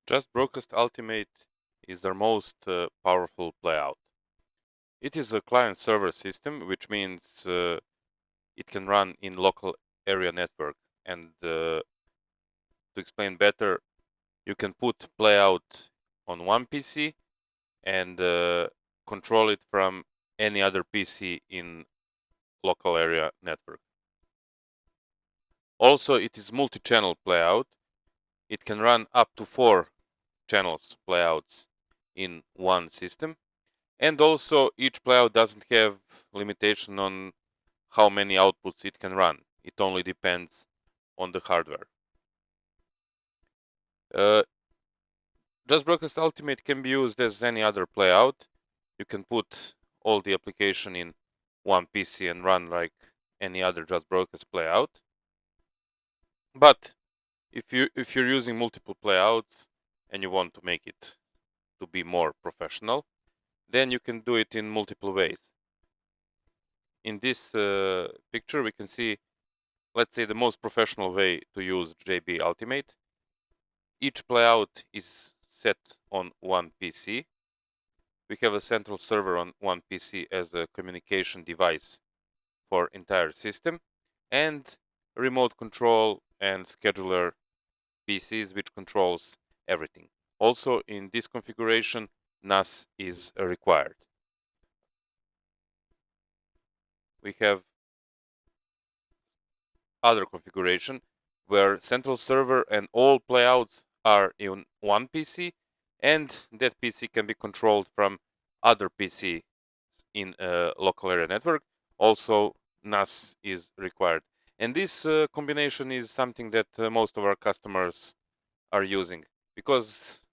Just Broadcast Ultimate is our most powerful playout. It is a client-server system, which means it can run in local area network. And to explain better, you can put playout on one PC and control it from any other PC in local area network. Also, it is multi-channel playout. It can run up to 4 channels playouts in one system. And also, each playout doesn't have limitation on how many outputs it can run. It only depends on the hardware. Just Broadcast Ultimate can be used as any other playout. You can put all the application in one PC and run like any other Just Broadcast playout. But if you're using multiple playouts and you want to make it to be more professional, then you can do it in multiple ways. In this picture, we can see, let's say, the most professional way to use JB Ultimate. Each playout is set on one PC. We have a central server on one PC as a communication device for entire system, and remote control and scheduler PCs which controls everything. Also, in this configuration, NAS is required. We have other configuration where central server and all playouts are in one PC, and that PC can be controlled from other PC in a local area network. Also, NAS is required. And this combination is something that most of our customers are using, because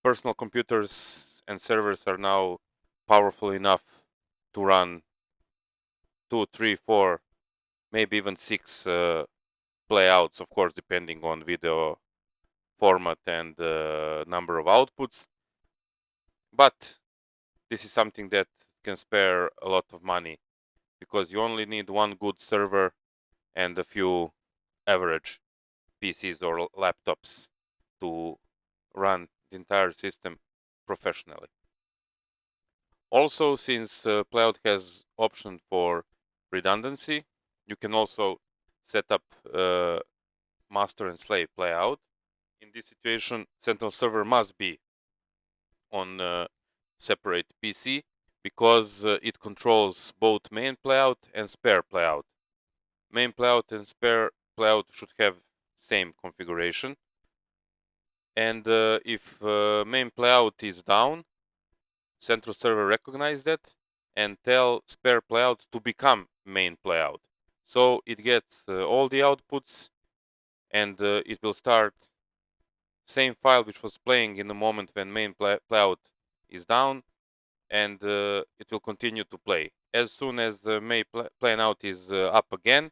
personal computers and servers are now powerful enough to run 2, 3, 4, maybe even 6 playouts, of course, depending on video format and number of outputs. But this is something that can spare a lot of money, because you only need one good server and a few average PCs or laptops to run the entire system professionally. Also, since playout has option for redundancy, you can also set up master and slave playout. In this situation, central server must be on a separate PC, because it controls both main playout and spare playout. Main playout and spare playout should have same configuration. And if main playout is down, central server recognize that and tell spare playout to become main playout. So it gets all the outputs, and it will start same file which was playing in the moment when main playout is down, and it will continue to play. As soon as the main playout is up again,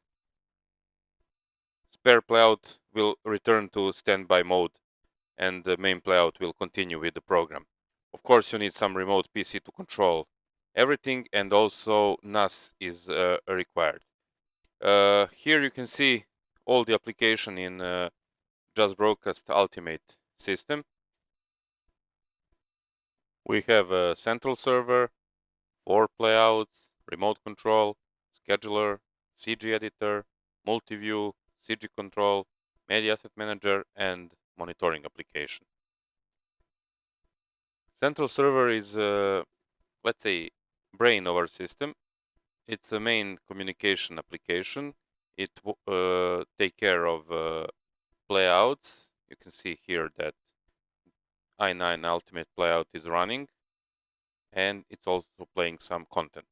spare playout will return to standby mode, and the main playout will continue with the program. Of course, you need some remote PC to control everything, and also NAS is required. Here you can see all the application in Just Broadcast Ultimate system. We have a central server, 4 playouts, remote control, scheduler, CG editor, multi-view, CG control, media asset manager, and monitoring application. Central server is, let's say, brain of our system. It's a main communication application. It take care of playouts. You can see here that i9 Ultimate playout is running, and it's also playing some content.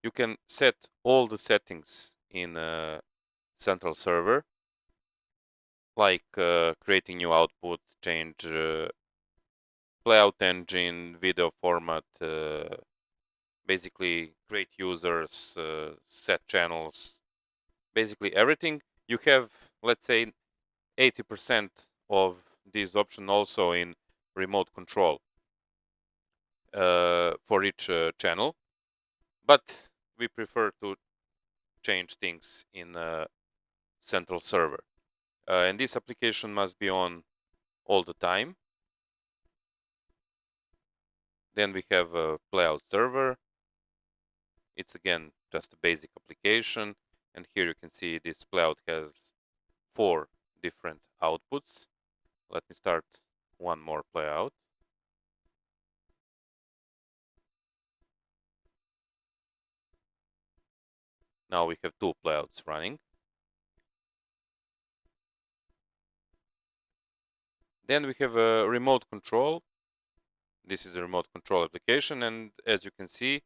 You can set all the settings in a central server, like creating new output, change playout engine, video format, basically create users, set channels, basically everything. You have, let's say, 80% of these options also in remote control for each channel, but we prefer to change things in a central server. And this application must be on all the time. Then we have a playout server. It's again just a basic application, and here you can see this playout has 4 different outputs. Let me start one more playout. Now we have 2 playouts running. Then we have a remote control. This is a remote control application, and as you can see,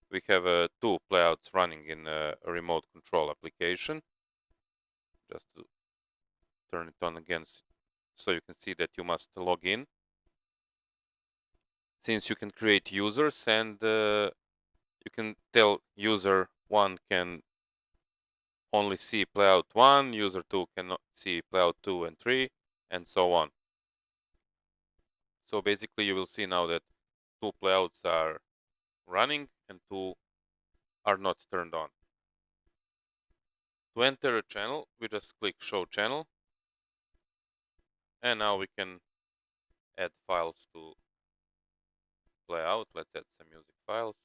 we have 2 playouts running in a remote control application. Just to turn it on again so you can see that you must log in. Since you can create users, and you can tell user 1 can only see playout 1, user 2 cannot see playout 2 and 3, and so on. So basically you will see now that 2 playouts are running and 2 are not turned on. To enter a channel, we just click show channel, and now we can add files to playout. Let's add some music files.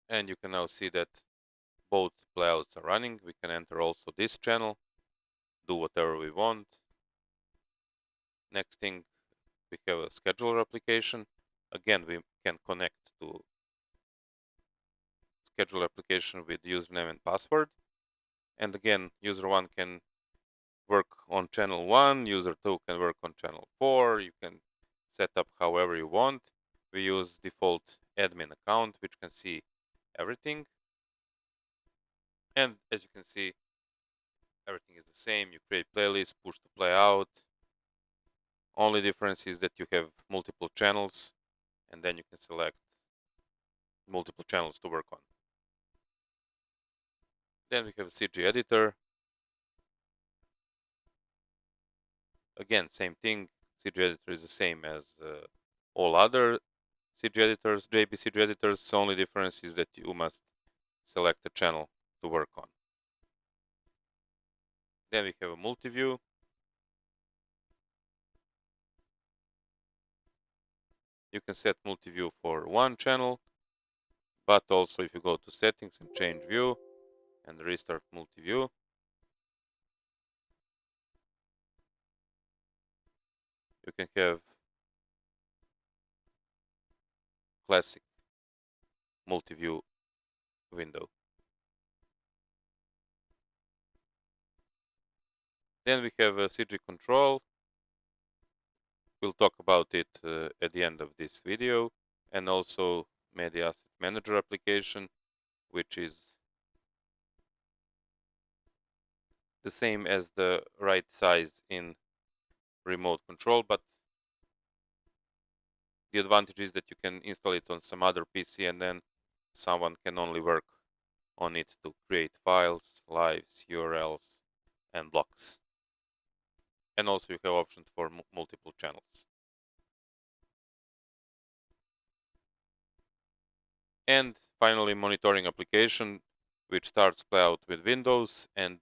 And you can now see that both playouts are running. We can enter also this channel, do whatever we want. Next thing, we have a scheduler application. Again, we can connect to scheduler application with username and password. And again, user 1 can work on channel 1, user 2 can work on channel 4. You can set up however you want. We use default admin account, which can see everything. And as you can see, everything is the same. You create playlists, push to play out. Only difference is that you have multiple channels, and then you can select multiple channels to work on. Then we have a CG editor. Again, same thing. CG editor is the same as all other CG editors, JB CG editors. The only difference is that you must select a channel to work on. Then we have a multi-view. You can set multi-view for one channel, but also if you go to settings and change view and restart multi-view, you can have classic multi-view window. Then we have a CG control. We'll talk about it at the end of this video, and also Media Asset Manager application, which is the same as the right size in remote control, but the advantage is that you can install it on some other PC and then someone can only work on it to create files, lives, URLs, and blocks. And also you have options for multiple channels. And finally, monitoring application, which starts playout with Windows, and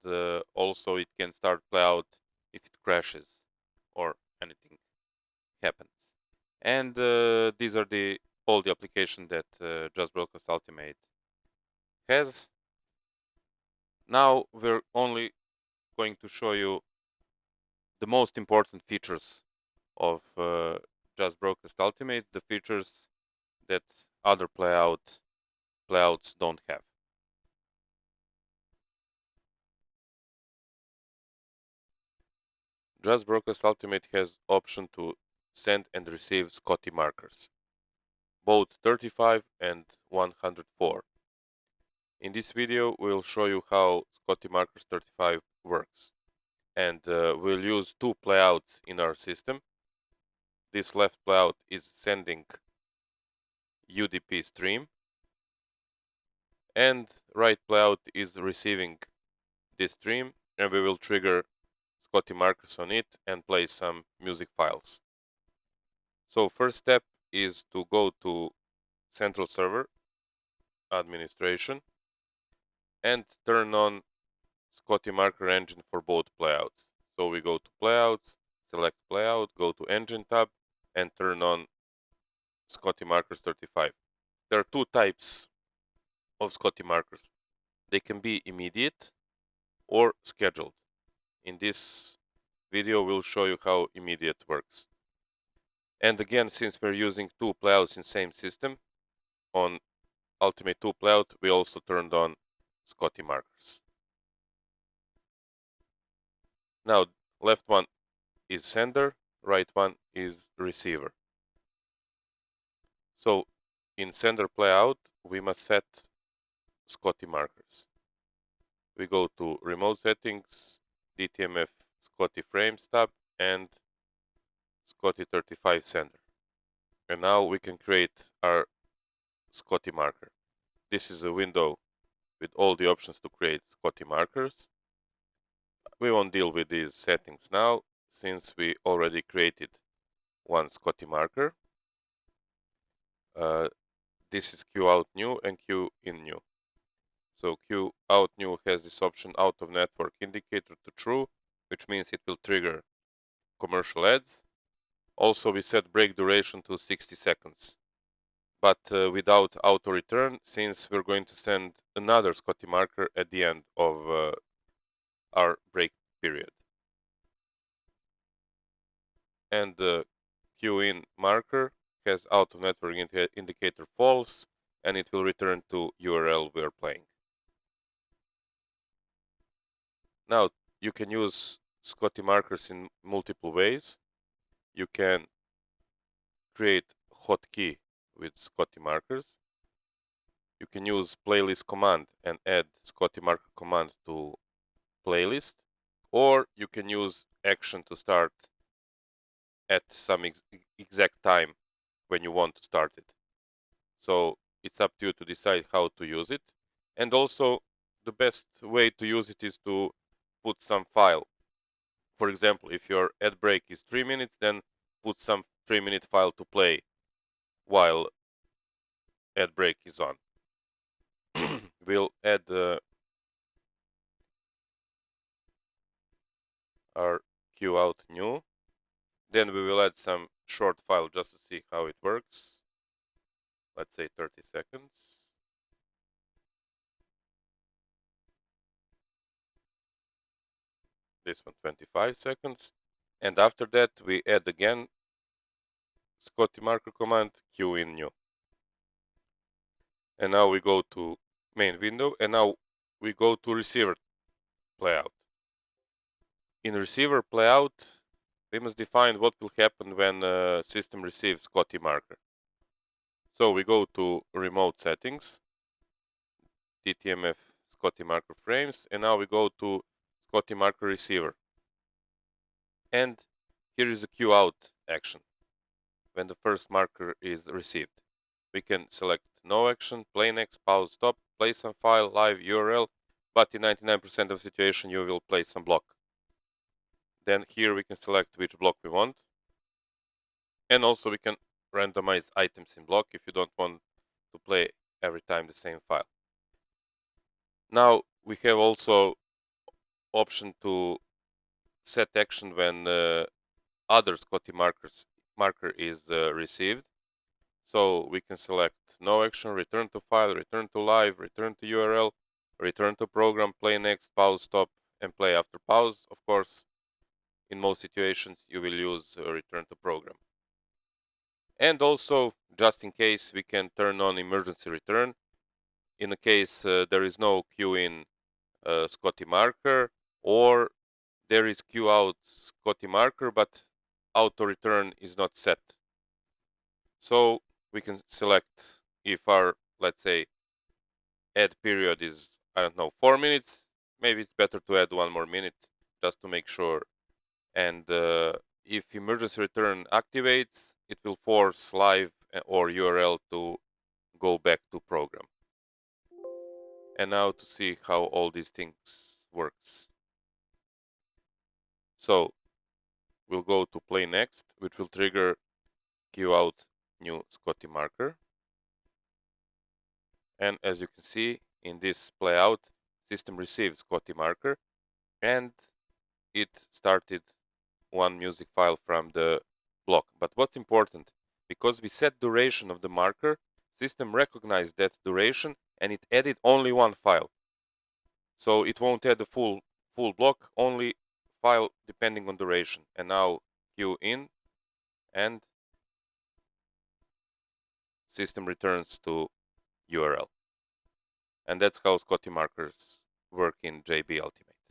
also it can start playout if it crashes or anything happens. And these are all the application that Just Broadcast Ultimate has. Now we're only going to show you the most important features of Just Broadcast Ultimate, the features that other playouts don't have. Just Broadcast Ultimate has option to send and receive SCTE markers, both 35 and 104. In this video, we'll show you how SCTE markers 35 works, and we'll use 2 playouts in our system. This left playout is sending UDP stream, and right playout is receiving this stream, and we will trigger SCTE markers on it and play some music files. So first step is to go to Central Server Administration, and turn on Scotty marker engine for both playouts. So we go to playouts, select playout, go to engine tab, and turn on Scotty markers 35. There are two types of Scotty markers. They can be immediate or scheduled. In this video, we'll show you how immediate works. And again, since we're using two playouts in same system, on Ultimate 2 playout, we also turned on Scotty markers. Now, left one is sender, right one is receiver. So, in sender playout, we must set Scotty markers. We go to remote settings, DTMF Scotty frames tab, and Scotty 35 sender. And now we can create our Scotty marker. This is a window with all the options to create Scotty markers. We won't deal with these settings now, since we already created one Scotty marker. This is Q out new and Q in new. So Q out new has this option out of network indicator to true, which means it will trigger commercial ads. Also, we set break duration to 60 seconds, but without auto return, since we're going to send another Scotty marker at the end of our break period. And the Q in marker has out of network indicator false, and it will return to URL we're playing. Now, you can use Scotty markers in multiple ways. You can create hotkey with Scotty markers. You can use playlist command and add Scotty marker command to playlist, or you can use action to start at some exact time when you want to start it. So it's up to you to decide how to use it. And also, the best way to use it is to put some file. For example, if your ad break is 3 minutes, then put some 3-minute file to play while ad break is on. We'll add our Q out new. Then we will add some short file just to see how it works. Let's say 30 seconds. This one 25 seconds. And after that, we add again Scotty marker command, Q in new. And now we go to main window, and now we go to receiver playout. In receiver playout, we must define what will happen when a system receives Scotty marker. So we go to remote settings, DTMF Scotty marker frames, and now we go to Scotty marker receiver. And here is the Q out action when the first marker is received. We can select no action, play next, pause, stop, play some file, live, URL, but in 99% of situation you will play some block. Then here we can select which block we want. And also we can randomize items in block if you don't want to play every time the same file. Now we have also option to set action when other Scotty marker is received. So we can select no action, return to file, return to live, return to URL, return to program, play next, pause, stop, and play after pause. Of course, in most situations, you will use return to program. And also, just in case, we can turn on emergency return. In a case there is no Q in Scotty marker, or there is Q out Scotty marker, but auto return is not set. So we can select if our, let's say, add period is, I don't know, 4 minutes. Maybe it's better to add 1 more minute just to make sure. And if emergency return activates, it will force live or URL to go back to program. And now to see how all these things works. So we'll go to play next, which will trigger Q out new Scotty marker. And as you can see in this playout, system received Scotty marker and it started one music file from the block. But what's important, because we set duration of the marker, system recognized that duration and it added only one file. So it won't add the full block, only file depending on duration. And now queue in and system returns to URL. And that's how Scotty markers work in JB Ultimate.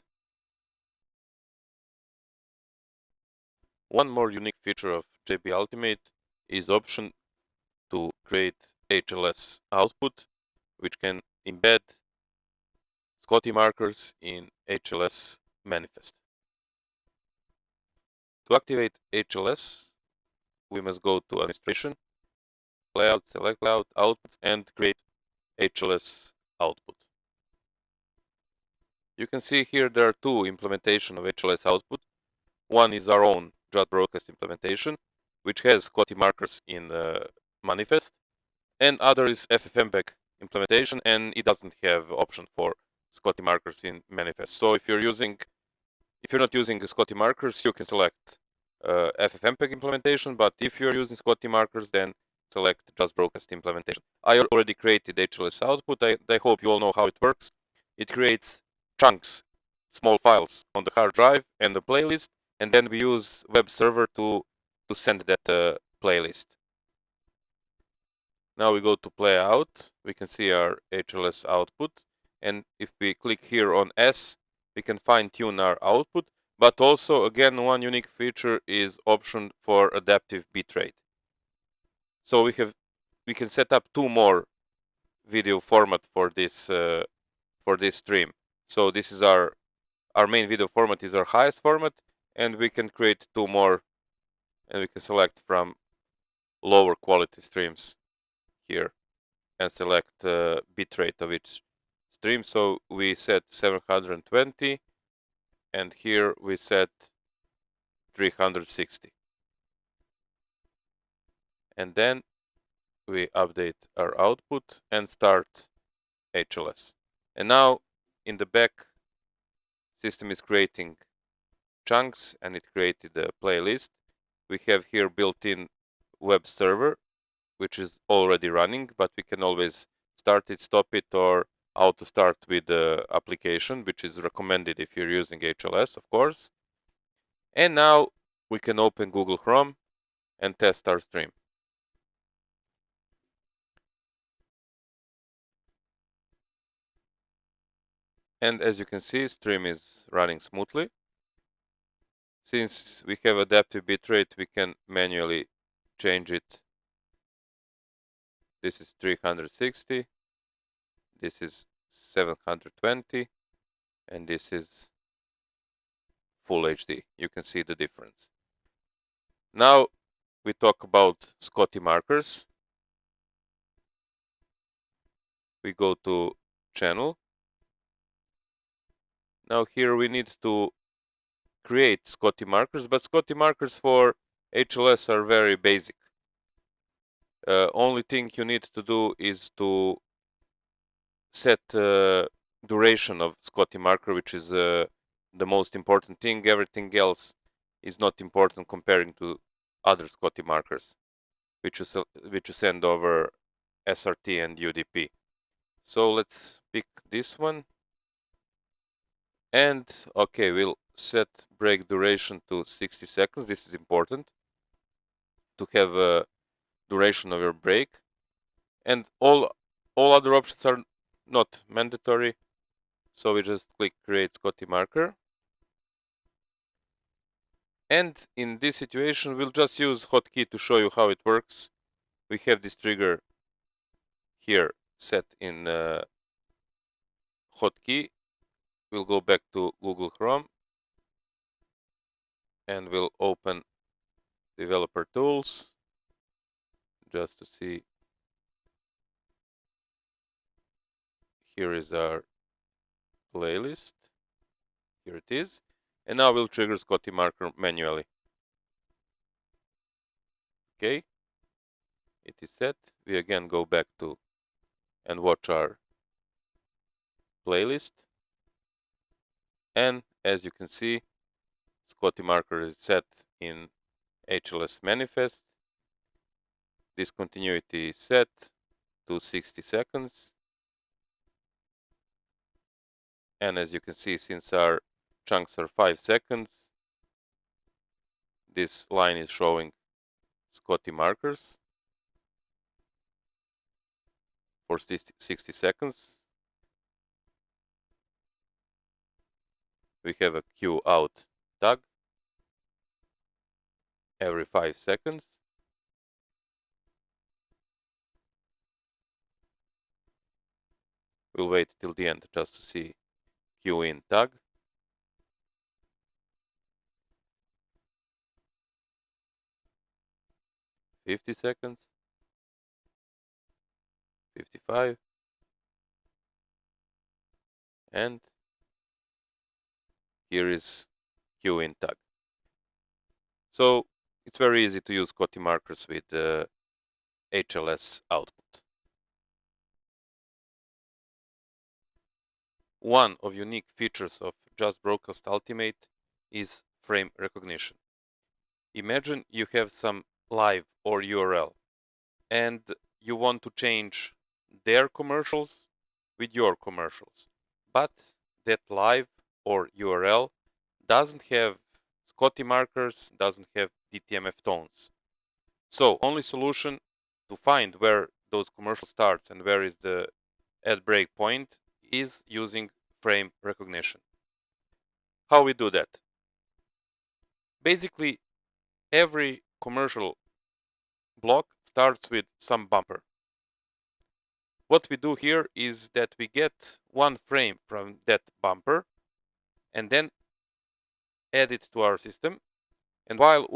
One more unique feature of JB Ultimate is option to create HLS output, which can embed Scotty markers in HLS manifest. To activate HLS, we must go to administration, playout, select playout, outputs, and create HLS output. You can see here there are two implementations of HLS output. One is our own just broadcast implementation, which has Scotty markers in the manifest, and other is FFmpeg implementation, and it doesn't have option for Scotty markers in manifest. So if you're not using Scotty markers, you can select FFmpeg implementation, but if you're using Scotty markers, then select just broadcast implementation. I already created HLS output. I hope you all know how it works. It creates chunks, small files on the hard drive and the playlist, and then we use web server to send that playlist. Now we go to playout. We can see our HLS output, and if we click here on S, we can fine-tune our output. But also, again, one unique feature is option for adaptive bitrate. So we can set up two more video format for this stream. So this is our main video format is our highest format, and we can create two more, and we can select from lower quality streams here and select bitrate of each stream. So we set 720, and here we set 360. And then we update our output and start HLS. And now in the back, system is creating chunks and it created a playlist. We have here built-in web server, which is already running, but we can always start it, stop it, or auto start with the application, which is recommended if you're using HLS, of course. And now we can open Google Chrome and test our stream. And as you can see, stream is running smoothly. Since we have adaptive bitrate, we can manually change it. This is 360, this is 720, and this is full HD. You can see the difference. Now we talk about Scotty markers. We go to channel. Now here we need to create Scotty markers, but Scotty markers for HLS are very basic. Only thing you need to do is to set duration of Scotty marker, which is the most important thing. Everything else is not important comparing to other Scotty markers, which you send over SRT and UDP. So let's pick this one. And okay, we'll set break duration to 60 seconds. This is important to have a duration of your break. And all other options are not mandatory. So we just click create Scotty marker. And in this situation, we'll just use hotkey to show you how it works. We have this trigger here set in hotkey. We'll go back to Google Chrome and we'll open developer tools just to see. Here is our playlist. Here it is. And now we'll trigger Scotty marker manually. Okay. It is set. We again go back to and watch our playlist. And as you can see, SCTE marker is set in HLS manifest. Discontinuity is set to 60 seconds. And as you can see, since our chunks are 5 seconds, this line is showing SCTE markers for 60 seconds. We have a queue out tag every 5 seconds. We'll wait till the end just to see queue in tag. 50 seconds. 55. And here is queue in tag. So it's very easy to use SCTE markers with HLS output. One of unique features of Just Broadcast Ultimate is frame recognition. Imagine you have some live or URL and you want to change their commercials with your commercials, but that live or URL doesn't have SCTE markers, doesn't have DTMF tones. So only solution to find where those commercials starts and where is the ad break point is using frame recognition. How we do that? Basically, every commercial block starts with some bumper. What we do here is that we get one frame from that bumper and then add it to our system. And while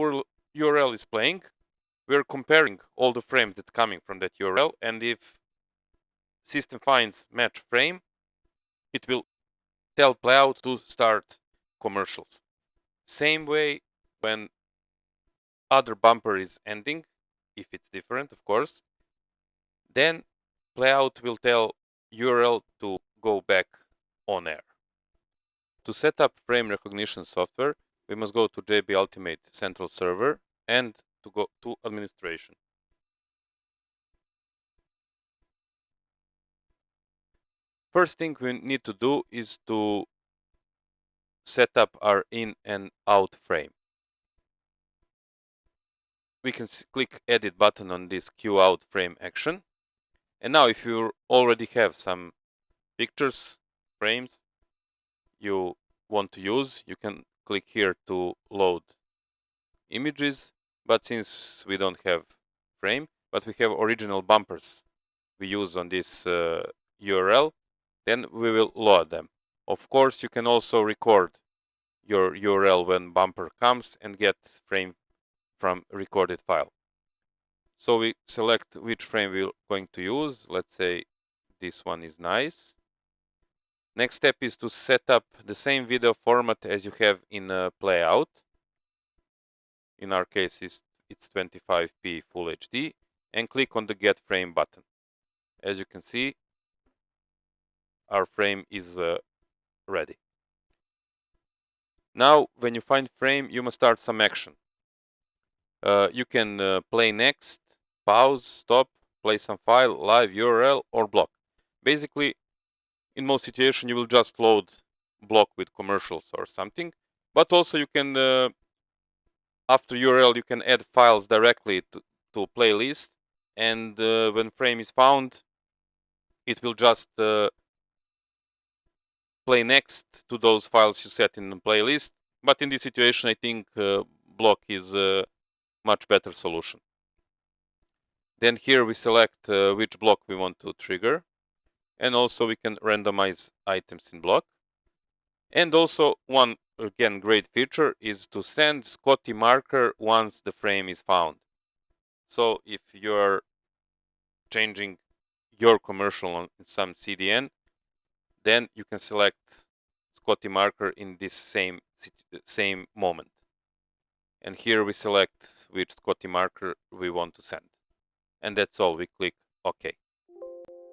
URL is playing, we're comparing all the frames that's coming from that URL. And if system finds match frame, it will tell playout to start commercials. Same way when other bumper is ending, if it's different, of course, then playout will tell URL to go back on air. To set up frame recognition software, we must go to JB Ultimate Central Server and to go to administration. First thing we need to do is to set up our in and out frame. We can click edit button on this queue out frame action. And now if you already have some pictures, frames you want to use, you can click here to load images. But since we don't have frame, but we have original bumpers we use on this URL, then we will load them. Of course, you can also record your URL when bumper comes and get frame from recorded file. So we select which frame we're going to use. Let's say this one is nice. Next step is to set up the same video format as you have in playout. In our case, it's 25p Full HD, and click on the Get Frame button. As you can see, our frame is ready. Now, when you find frame, you must start some action. You can play next, pause, stop, play some file, live URL, or block. Basically, in most situations, you will just load block with commercials or something. But also you can, after URL, you can add files directly to playlist. And when frame is found, it will just play next to those files you set in the playlist. But in this situation, I think block is a much better solution. Then here we select which block we want to trigger. And also we can randomize items in block. And also one, again, great feature is to send SCTE marker once the frame is found. So if you're changing your commercial on some CDN, then you can select SCTE marker in this same moment. And here we select which SCTE marker we want to send. And that's all. We click OK.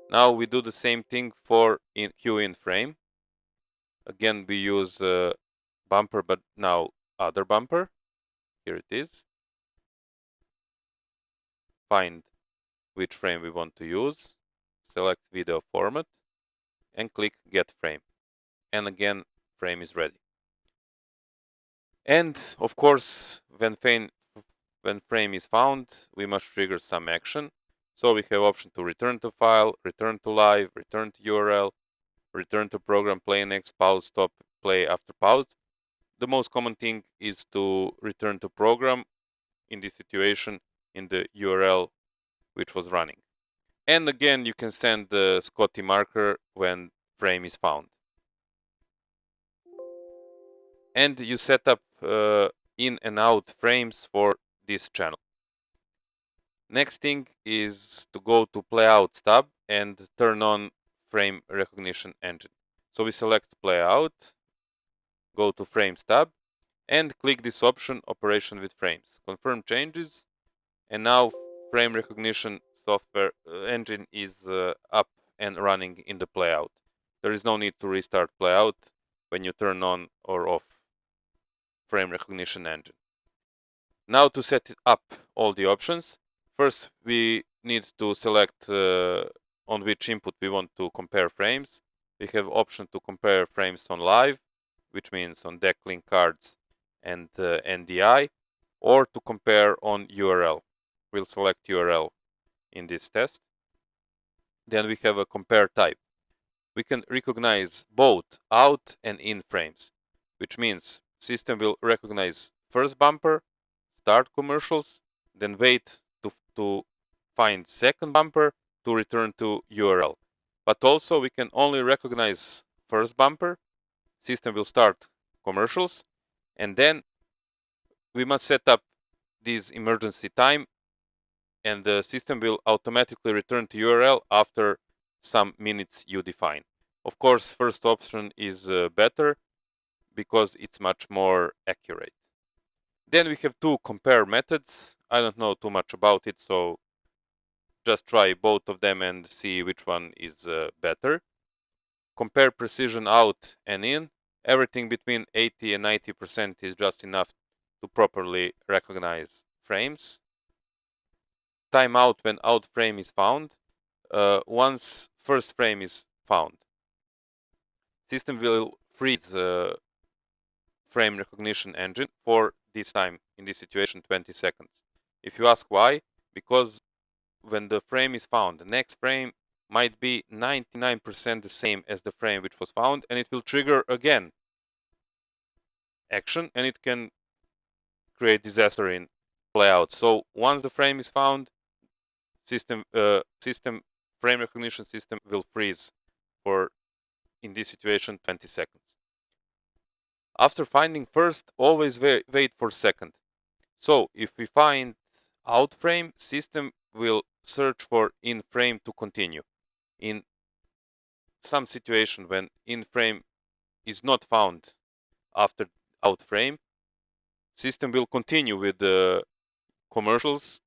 Now we do the same thing for queue in frame. Again, we use bumper, but now other bumper. Here it is. Find which frame we want to use. Select video format and click get frame. And again, frame is ready. And of course, when frame is found, we must trigger some action. So we have option to return to file, return to live, return to URL, return to program, play next, pause, stop, play after pause. The most common thing is to return to program, in this situation, in the URL which was running. And again, you can send the SCTE marker when frame is found. And you set up in and out frames for this channel. Next thing is to go to playouts tab and turn on frame recognition engine. So we select playout, go to frames tab, and click this option, operation with frames. Confirm changes, and now frame recognition software engine is up and running in the playout. There is no need to restart playout when you turn on or off frame recognition engine. Now to set up all the options, first we need to select on which input we want to compare frames. We have option to compare frames on live, which means on deck link cards and NDI, or to compare on URL. We'll select URL in this test. Then we have a compare type. We can recognize both out and in frames, which means system will recognize first bumper, start commercials, then wait to find second bumper to return to URL. But also we can only recognize first bumper, system will start commercials, and then we must set up this emergency time, and the system will automatically return to URL after some minutes you define. Of course, first option is better because it's much more accurate. Then we have two compare methods. I don't know too much about it, so just try both of them and see which one is better. Compare precision out and in. Everything between 80 and 90% is just enough to properly recognize frames. Timeout when out frame is found. Once first frame is found, system will freeze frame recognition engine for this time, in this situation 20 seconds. If you ask why, because when the frame is found, the next frame might be 99% the same as the frame which was found, and it will trigger again action, and it can create disaster in playout. So once the frame is found, frame recognition system will freeze for, in this situation, 20 seconds. After finding first, always wait for second. So if we find out frame, system will search for in frame to continue. In some situation when in frame is not found after out frame, system will continue with the commercials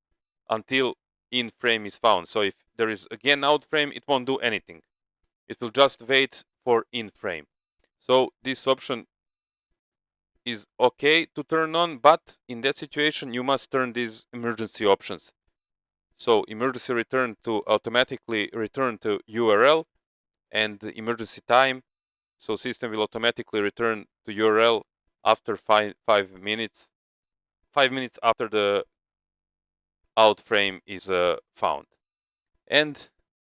until in frame is found. So if there is again out frame, it won't do anything. It will just wait for in frame. So this option is okay to turn on, but in that situation you must turn these emergency options. So emergency return to automatically return to URL, and the emergency time, so system will automatically return to URL after 5 minutes. 5 minutes after the out frame is found. And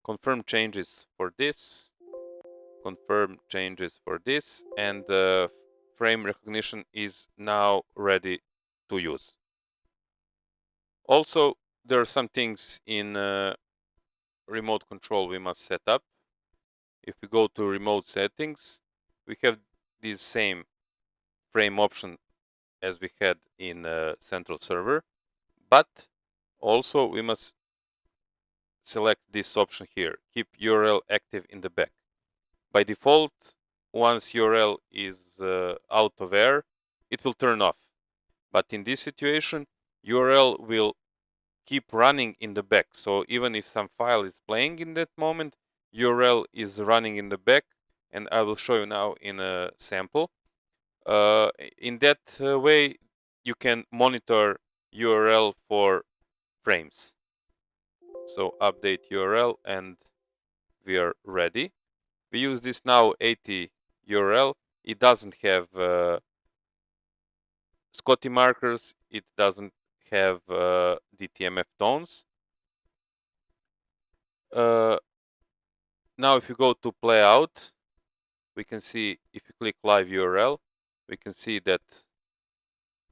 confirm changes for this. Confirm changes for this, and frame recognition is now ready to use. Also, there are some things in remote control we must set up. If we go to remote settings, we have this same frame option as we had in central server, but also we must select this option here, keep URL active in the back. By default, once URL is out of air, it will turn off. But in this situation, URL will keep running in the back. So even if some file is playing in that moment, URL is running in the back and I will show you now in a sample. In that way, you can monitor URL for frames. So update URL and we are ready. We use this now 80 URL. It doesn't have SCTE markers. It doesn't have DTMF tones. Now if you go to playout, we can see if you click live URL, we can see that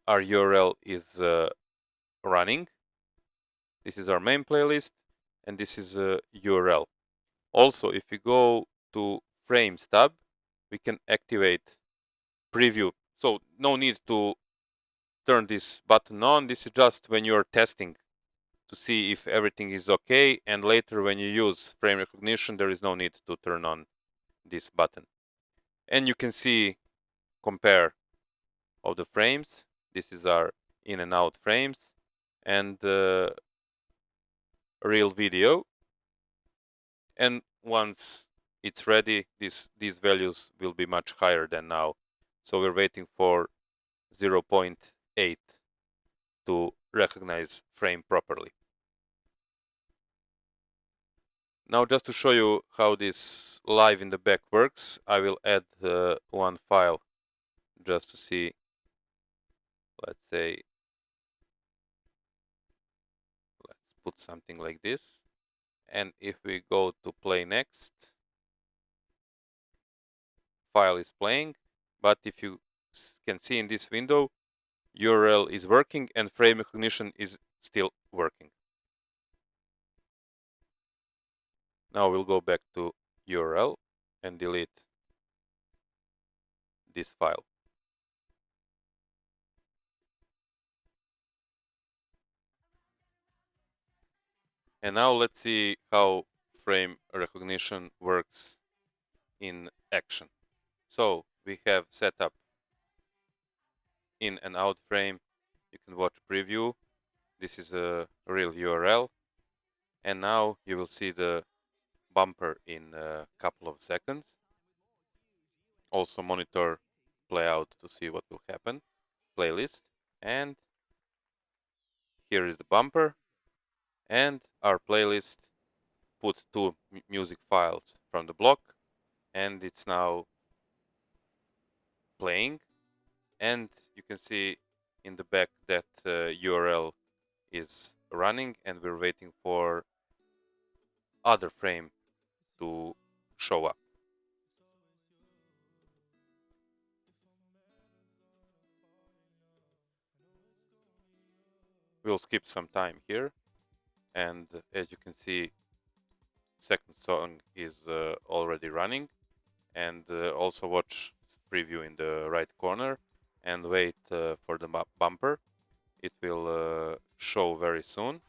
our URL is running. This is our main playlist and this is a URL. Also, if we go to frames tab, we can activate preview. So no need to turn this button on. This is just when you're testing to see if everything is okay, and later when you use frame recognition, there is no need to turn on this button. And you can see compare of the frames. This is our in and out frames and real video. And once it's ready, these values will be much higher than now. So we're waiting for 0.8 to recognize frame properly. Now just to show you how this live in the back works, I will add one file just to see. Let's say, let's put something like this. And if we go to play next, file is playing. But if you can see in this window, URL is working and frame recognition is still working. Now we'll go back to URL and delete this file. And now let's see how frame recognition works in action. So we have set up in and out frame. You can watch preview. This is a real URL. And now you will see the bumper in a couple of seconds. Also monitor playout to see what will happen. Playlist. And here is the bumper. And our playlist put two music files from the block. And it's now playing. And you can see in the back that URL is running and we're waiting for other frame to show up. We'll skip some time here, and as you can see, second song is already running, and also watch preview in the right corner and wait for the bumper. It will show very soon.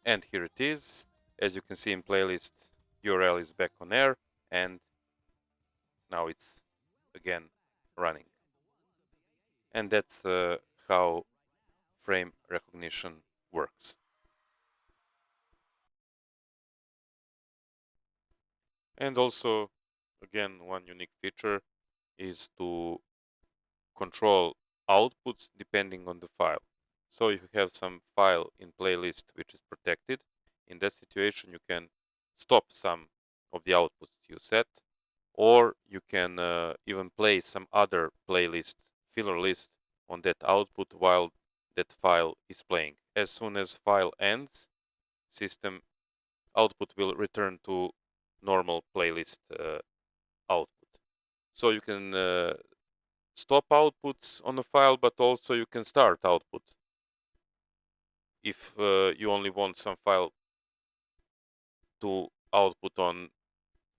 And here it is. As you can see in playlist, URL is back on air and now it's again running. And that's how frame recognition works. And also, again, one unique feature is to control outputs depending on the file. So if you have some file in playlist which is protected, in that situation you can stop some of the outputs you set, or you can even play some other playlist filler list on that output while that file is playing. As soon as file ends, system output will return to normal playlist output. So you can stop outputs on a file, but also you can start output if you only want some file to output on,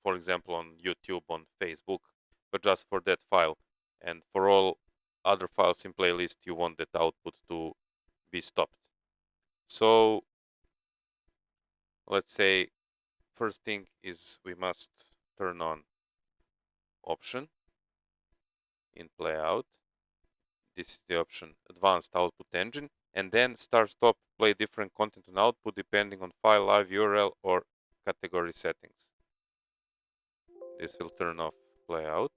for example, on YouTube, on Facebook, but just for that file. And for all other files in playlist, you want that output to be stopped. So let's say first thing is we must turn on option in playout. This is the option advanced output engine, and then start stop play different content on output depending on file live URL or category settings. This will turn off playout.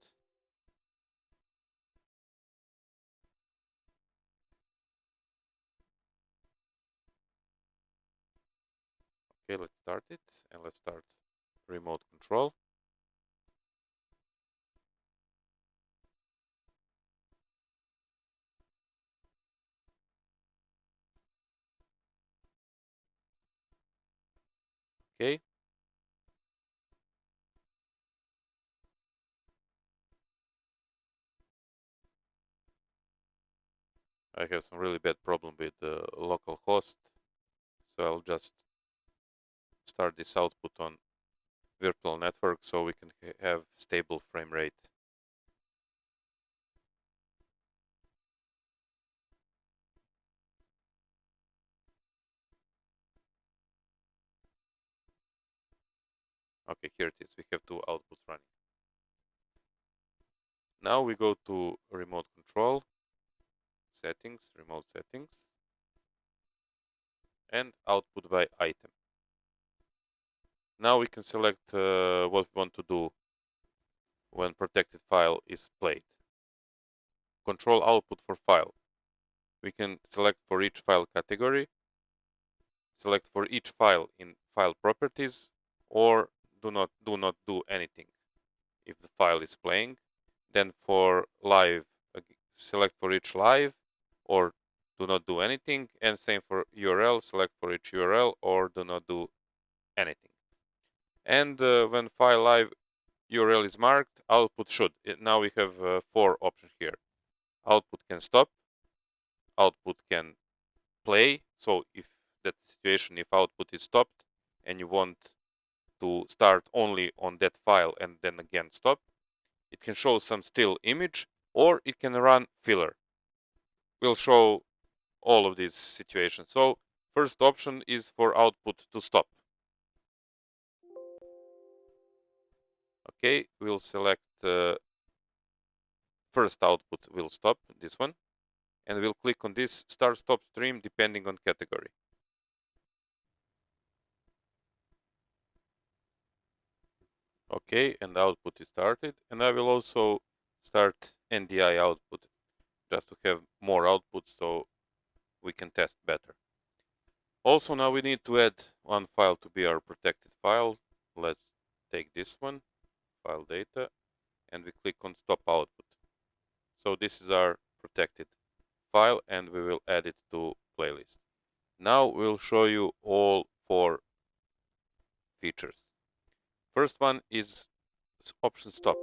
Okay, let's start it, and let's start remote control. Okay. I have some really bad problem with the local host, so I'll just start this output on virtual network so we can have stable frame rate. Okay, here it is. We have two outputs running. Now we go to remote control, settings, remote settings, and output by item. Now we can select what we want to do when protected file is played. Control output for file. We can select for each file category, select for each file in file properties, or do not do anything if the file is playing. Then for live, select for each live, or do not do anything, and same for URL, select for each URL, or do not do anything. And when file live URL is marked, output should. Now we have 4 options here. Output can stop, output can play. So if that situation, if output is stopped and you want to start only on that file and then again stop, it can show some still image, or it can run filler. We'll show all of these situations. So first option is for output to stop. Okay, we'll select first output will stop, this one, and we'll click on this start stop stream depending on category. Okay, and output is started, and I will also start NDI output just to have more output so we can test better. Also, now we need to add one file to be our protected file. Let's take this one, file data, and we click on stop output. So this is our protected file, and we will add it to playlist. Now we'll show you all 4 features. First one is option stop.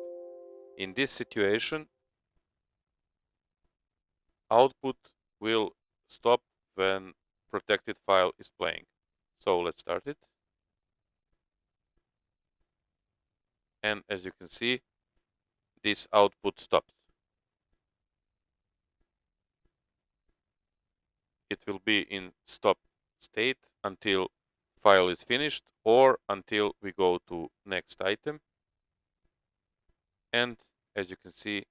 In this situation, output will stop when protected file is playing. So let's start it. And as you can see, this output stopped. It will be in stop state until file is finished or until we go to next item. And as you can see,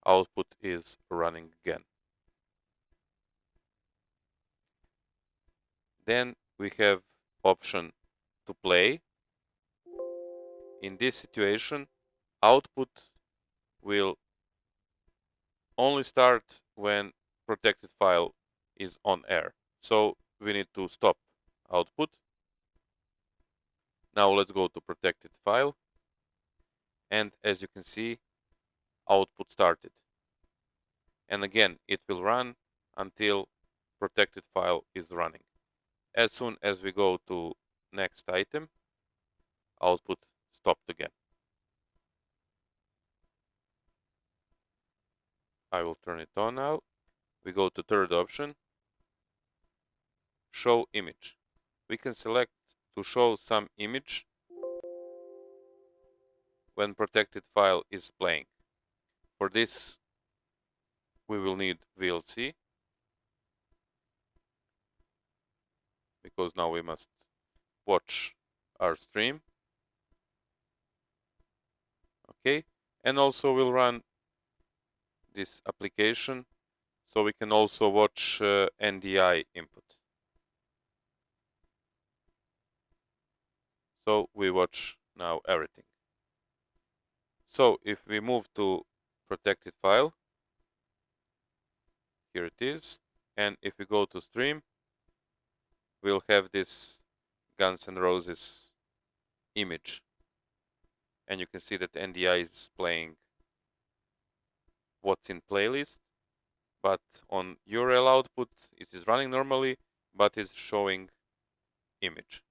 output is running again. Then we have option to play. In this situation, output will only start when protected file is on air. So we need to stop output. Now let's go to protected file. And as you can see, output started. And again, it will run until protected file is running. As soon as we go to next item, output stopped again. I will turn it on now. We go to third option, show image. We can select to show some image when protected file is playing. For this, we will need VLC, because now we must watch our stream. Okay, and also we'll run this application so we can also watch NDI input. So we watch now everything. So if we move to protected file, here it is. And if we go to stream, we'll have this Guns N' Roses image. And you can see that NDI is playing what's in playlist, but on URL output it is running normally, but is showing image.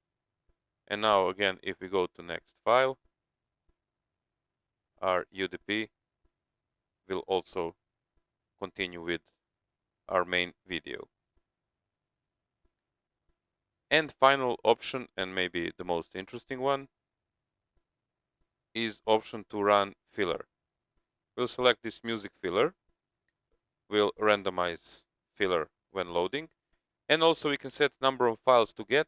And now again, if we go to next file, our UDP will also continue with our main video. And final option, and maybe the most interesting one, is option to run filler. We'll select this music filler. We'll randomize filler when loading. And also we can set number of files to get.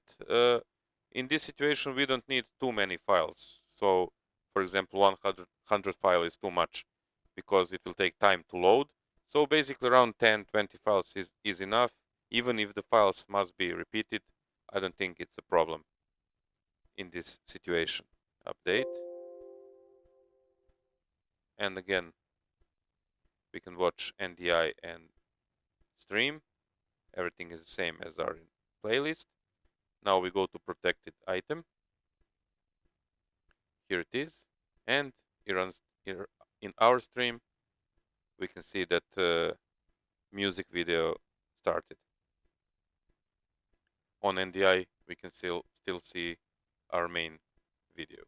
In this situation, we don't need too many files. So, for example, 100 file is too much because it will take time to load. So basically around 10-20 files is enough. Even if the files must be repeated, I don't think it's a problem in this situation. Update. And again, we can watch NDI and stream. Everything is the same as our playlist. Now we go to protected item. Here it is. And it runs here in our stream. We can see that music video started. On NDI, we can still see our main video.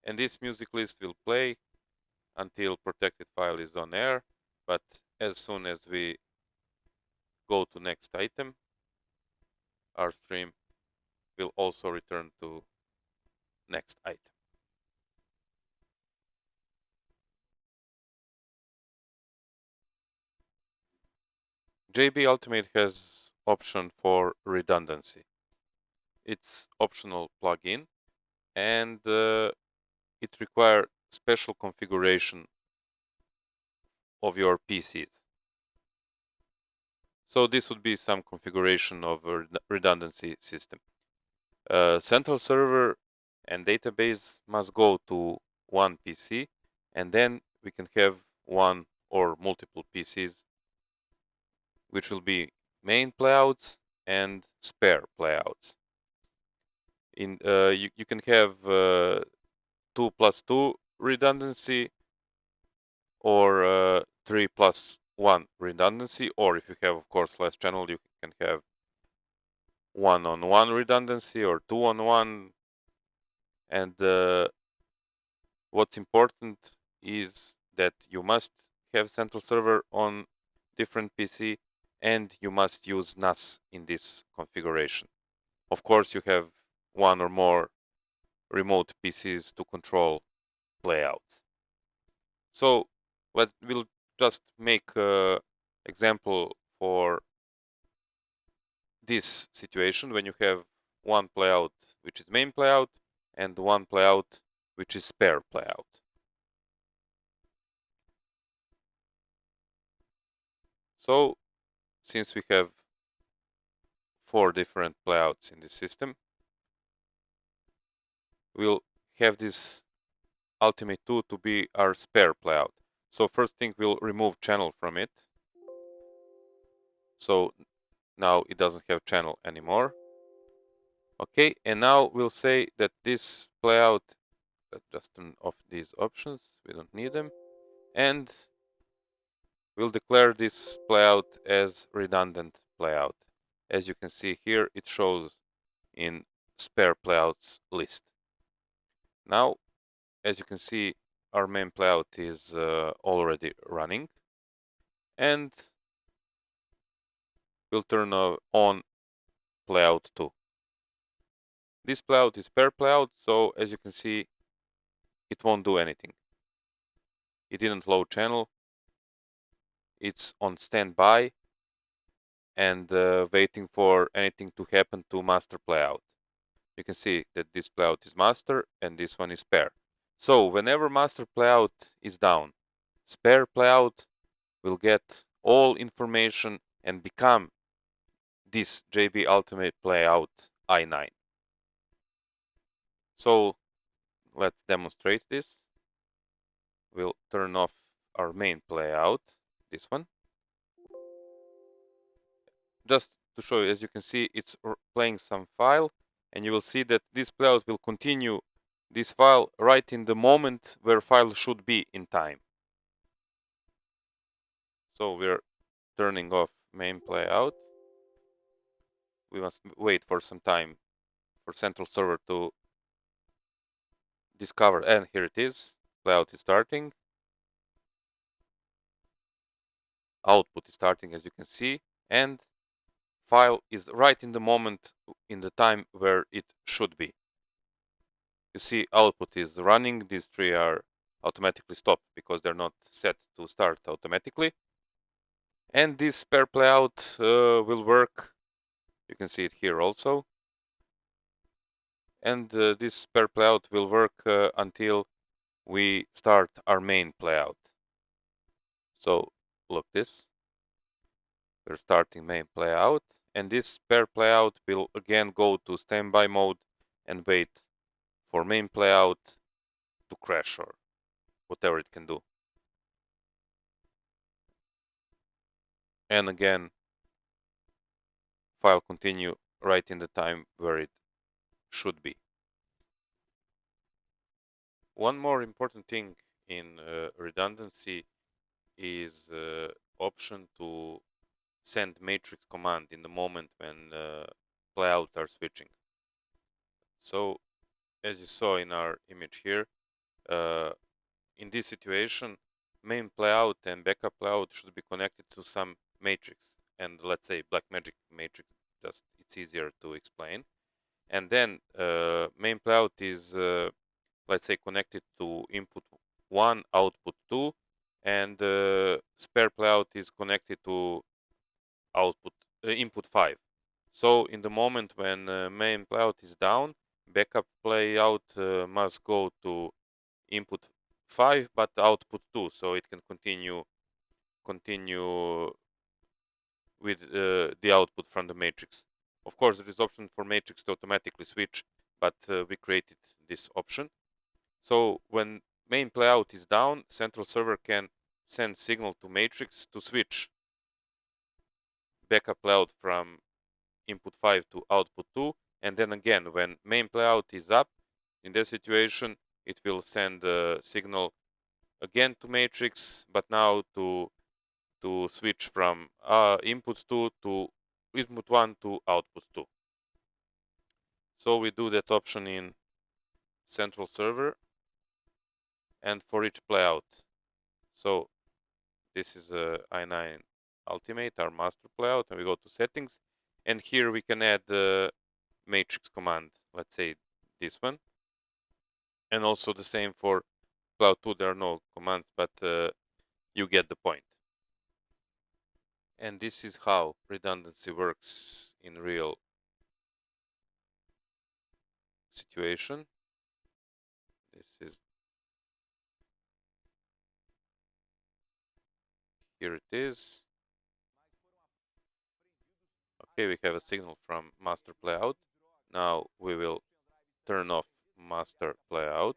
And this music list will play until protected file is on air, but as soon as we go to next item, our stream will also return to next item. JB Ultimate has option for redundancy. It's optional plugin, and it requires special configuration of your PCs. So this would be some configuration of a redundancy system. Central server and database must go to one PC, and then we can have one or multiple PCs, which will be main playouts and spare playouts. You can have 2+2 redundancy, or 3+1 redundancy, or if you have, of course, less channel, you can have 1-on-1 redundancy or 2-on-1. And what's important is that you must have central server on different PC, and you must use NAS in this configuration. Of course, you have one or more remote PCs to control playouts. So we'll just make an example for this situation when you have one playout which is main playout and one playout which is spare playout. So since we have 4 different playouts in this system, we'll have this Ultimate 2 to be our spare playout. So first thing, we'll remove channel from it. So now it doesn't have channel anymore. Okay, and now we'll say that this playout, just turn off these options, we don't need them. And we'll declare this playout as redundant playout. As you can see here, it shows in spare playouts list. Now, as you can see, our main playout is already running, and we'll turn on playout 2. This playout is spare playout, so as you can see, it won't do anything. It didn't load channel. It's on standby and waiting for anything to happen to master playout. You can see that this playout is master and this one is spare. So whenever master playout is down, spare playout will get all information and become this JB Ultimate Playout i9. So let's demonstrate this. We'll turn off our main playout, this one. Just to show you, as you can see, it's playing some file, and you will see that this playout will continue this file right in the moment where file should be in time. So we're turning off main playout. We must wait for some time for central server to discover, and here it is. Playout is starting. Output is starting, as you can see, and file is right in the moment in the time where it should be. You see output is running. These three are automatically stopped because they're not set to start automatically. And this spare playout will work. You can see it here also. And this spare playout will work until we start our main playout. So look this. We're starting main playout, and this spare playout will again go to standby mode and wait for main playout to crash or whatever it can do. And again, file continue right in the time where it should be. One more important thing in redundancy is option to send matrix command in the moment when playouts are switching. So as you saw in our image here, in this situation, main playout and backup playout should be connected to some matrix, and let's say black magic matrix, just it's easier to explain. And then main playout is let's say connected to input 1, output 2, and spare playout is connected to output input 5. So in the moment when main playout is down, backup playout must go to input 5 but output 2, so it can continue with the output from the matrix. Of course, there is option for matrix to automatically switch, but we created this option. So when main playout is down, central server can send signal to matrix to switch backup playout from input 5 to output 2, and then again when main playout is up, in that situation it will send a signal again to matrix, but now to switch from input 2 to input 1 to output 2. So we do that option in central server and for each playout. So this is a i9 Ultimate, our master playout, and we go to settings, and here we can add the matrix command, let's say this one, and also the same for playout 2. There are no commands, but you get the point. And this is how redundancy works in real situation. This is, here it is. Okay, we have a signal from master playout. Now we will turn off master playout.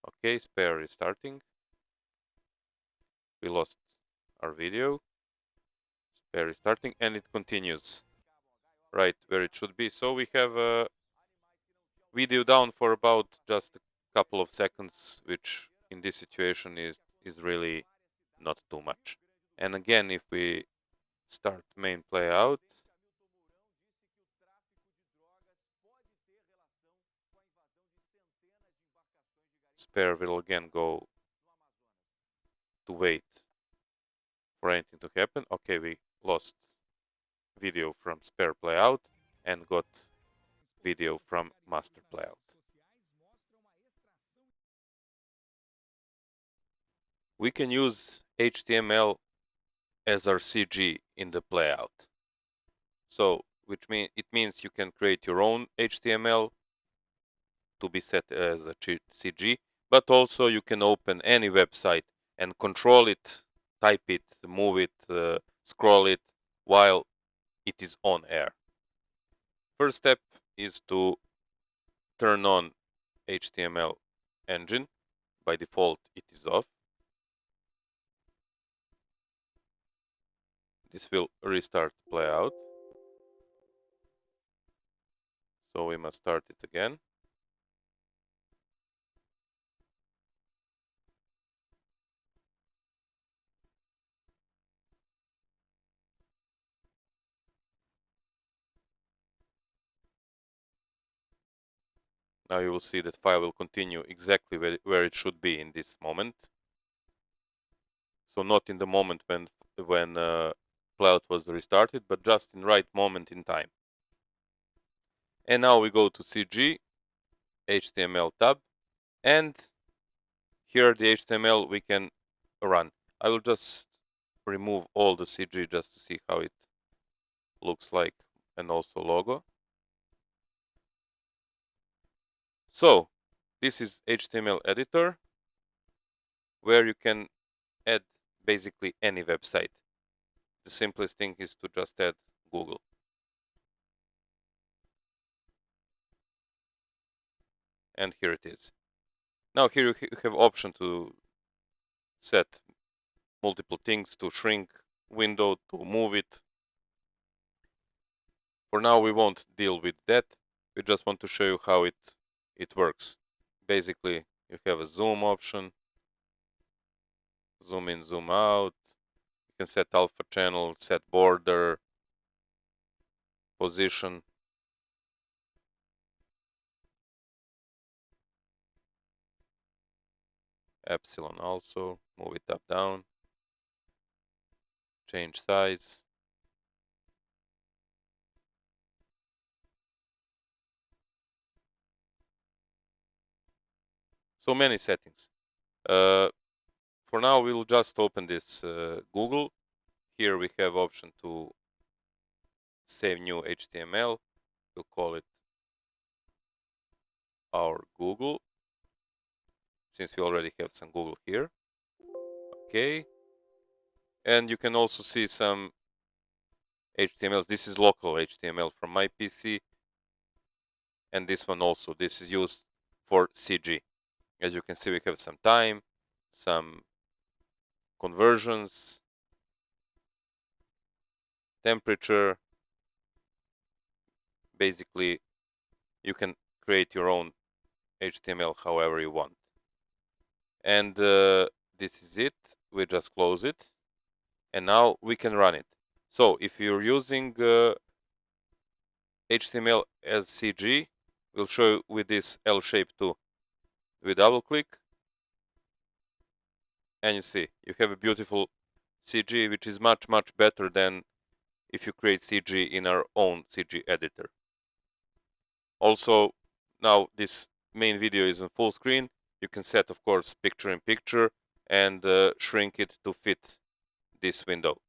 Okay, spare is starting. We lost our video. Spare is starting, and it continues right where it should be. So we have a video down for about just a couple of seconds, which in this situation is really not too much. And again, if we start main playout, spare will again go to wait for anything to happen. Okay, we lost video from spare playout and got video from master playout. We can use HTML as our CG in the playout. So it means you can create your own HTML to be set as a CG, but also you can open any website and control it, type it, move it. scroll it while it is on air. First step is to turn on HTML engine. By default, it is off. This will restart playout. So we must start it again. Now you will see that file will continue exactly where it should be in this moment. So not in the moment when playout was restarted, but just in right moment in time. And now we go to CG, HTML tab, and here the HTML we can run. I will just remove all the CG just to see how it looks like, and also logo. So this is HTML editor, where you can add basically any website. The simplest thing is to just add Google. And here it is. Now here you have option to set multiple things, to shrink window, to move it. For now we won't deal with that. We just want to show you how it works. Basically you have a zoom option, zoom in, zoom out. You can set alpha channel, set border, position. Epsilon also, move it up, down. Change size. So many settings. For now we'll just open this Google. Here we have option to save new HTML. We'll call it our Google, since we already have some Google here. Okay. And you can also see some HTMLs. This is local HTML from my PC. And this one also. This is used for CG. As you can see, we have some time, some conversions, temperature. Basically, you can create your own HTML however you want. And this is it. We just close it. And now we can run it. So if you're using HTML as CG, we'll show you with this L shape too. We double click, and you see you have a beautiful CG, which is much better than if you create CG in our own CG editor. Also, now this main video is in full screen. You can set, of course, picture in picture and shrink it to fit this window.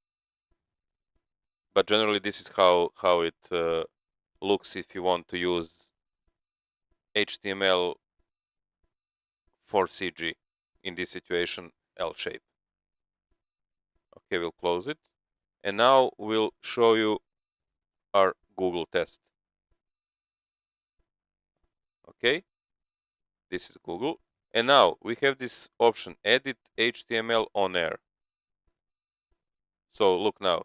But generally, this is how it looks if you want to use HTML for CG. In this situation, L shape. Okay, we'll close it. And now we'll show you our Google test. Okay, this is Google. And now we have this option, edit HTML on air. So look now,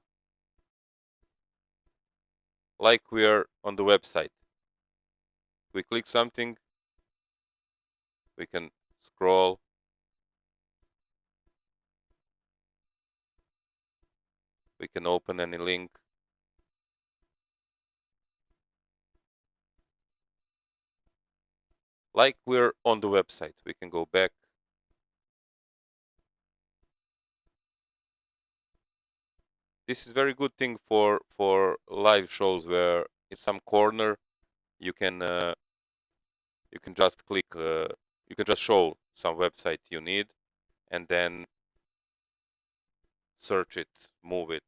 like we are on the website. We click something, we can scroll. We can open any link. Like we're on the website. We can go back. This is very good thing for live shows where in some corner you can just click, you can just show some website you need, and then search it, move it,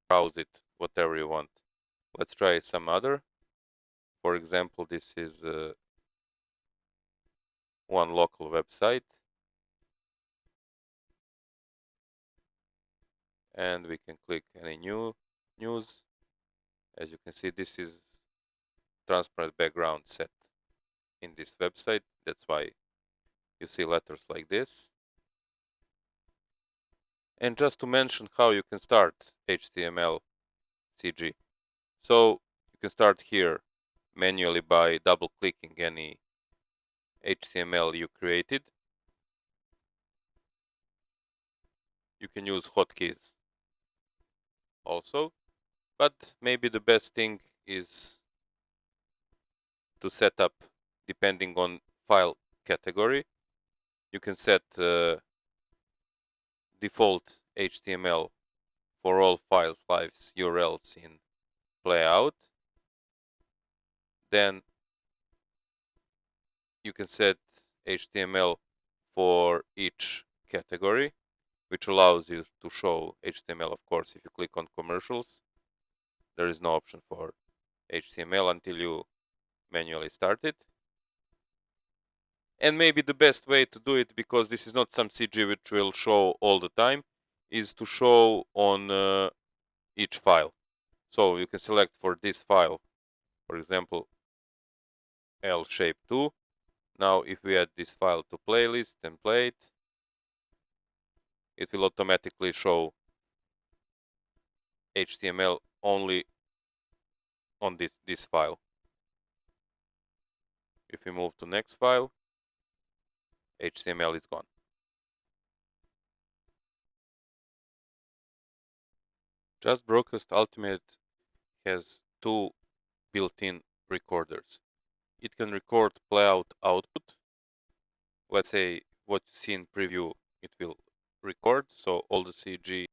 browse it, whatever you want. Let's try some other. For example, this is one local website, and we can click any new news. As you can see, this is transparent background set in this website. That's why you see letters like this. And just to mention how you can start HTML CG. So you can start here manually by double clicking any HTML you created. You can use hotkeys also, but maybe the best thing is to set up depending on file category. You can set default HTML for all files, lives, URLs in playout. Then you can set HTML for each category, which allows you to show HTML, of course. If you click on commercials, there is no option for HTML until you manually start it. And maybe the best way to do it, because this is not some CG which will show all the time, is to show on each file. So you can select for this file, for example, L shape 2. Now if we add this file to playlist and play it, it will automatically show HTML only on this file. If we move to next file, HTML is gone. Just Broadcast Ultimate has two built-in recorders. It can record playout output. Let's say what you see in preview, it will record. So all the CG,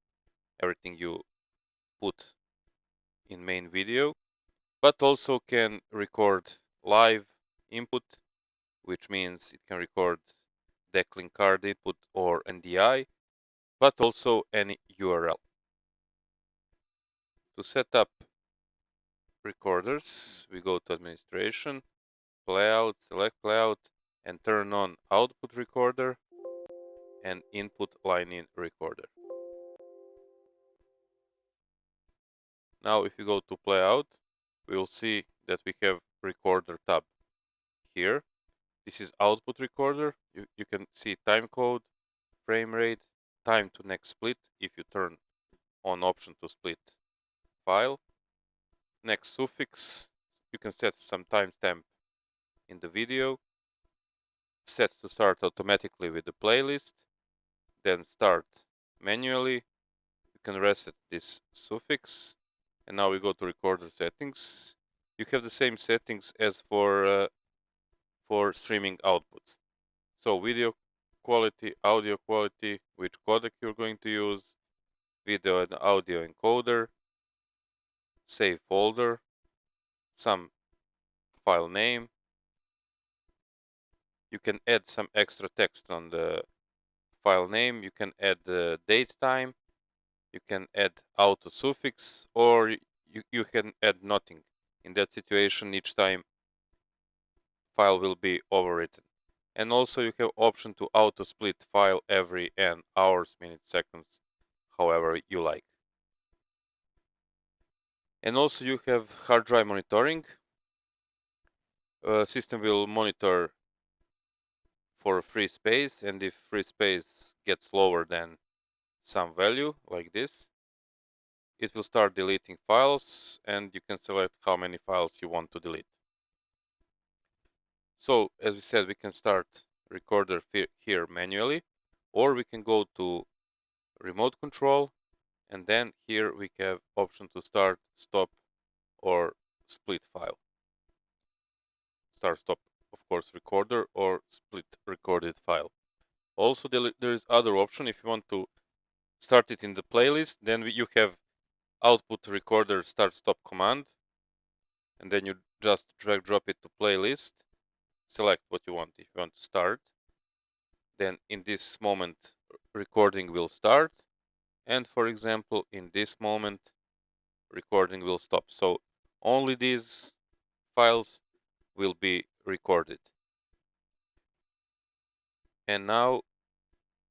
everything you put in main video, but also can record live input, which means it can record decklink card input or NDI, but also any URL. To set up recorders, we go to administration, playout, select playout, and turn on output recorder and input line in recorder. Now if you go to playout, we will see that we have recorder tab here. This is output recorder. You can see time code, frame rate, time to next split if you turn on option to split file. Next suffix, you can set some timestamp in the video. Set to start automatically with the playlist, then start manually. You can reset this suffix, and now we go to recorder settings. You have the same settings as for streaming outputs. So video quality, audio quality, which codec you're going to use, video and audio encoder, save folder, some file name. You can add some extra text on the file name. You can add the date time. You can add auto suffix, or you can add nothing. In that situation, each time file will be overwritten. And also you have option to auto split file every n hours, minutes, seconds, however you like. And also you have hard drive monitoring. System will monitor for free space, and if free space gets lower than some value like this, it will start deleting files, and you can select how many files you want to delete. So as we said, we can start recorder here manually, or we can go to remote control, and then here we have option to start, stop, or split file. Start, stop, of course, recorder, or split recorded file. Also, there is other option. If you want to start it in the playlist, then you have output recorder start stop command, and then you just drag drop it to playlist, select what you want. If you want to start, then in this moment recording will start, and for example in this moment recording will stop. So only these files will be recorded. And now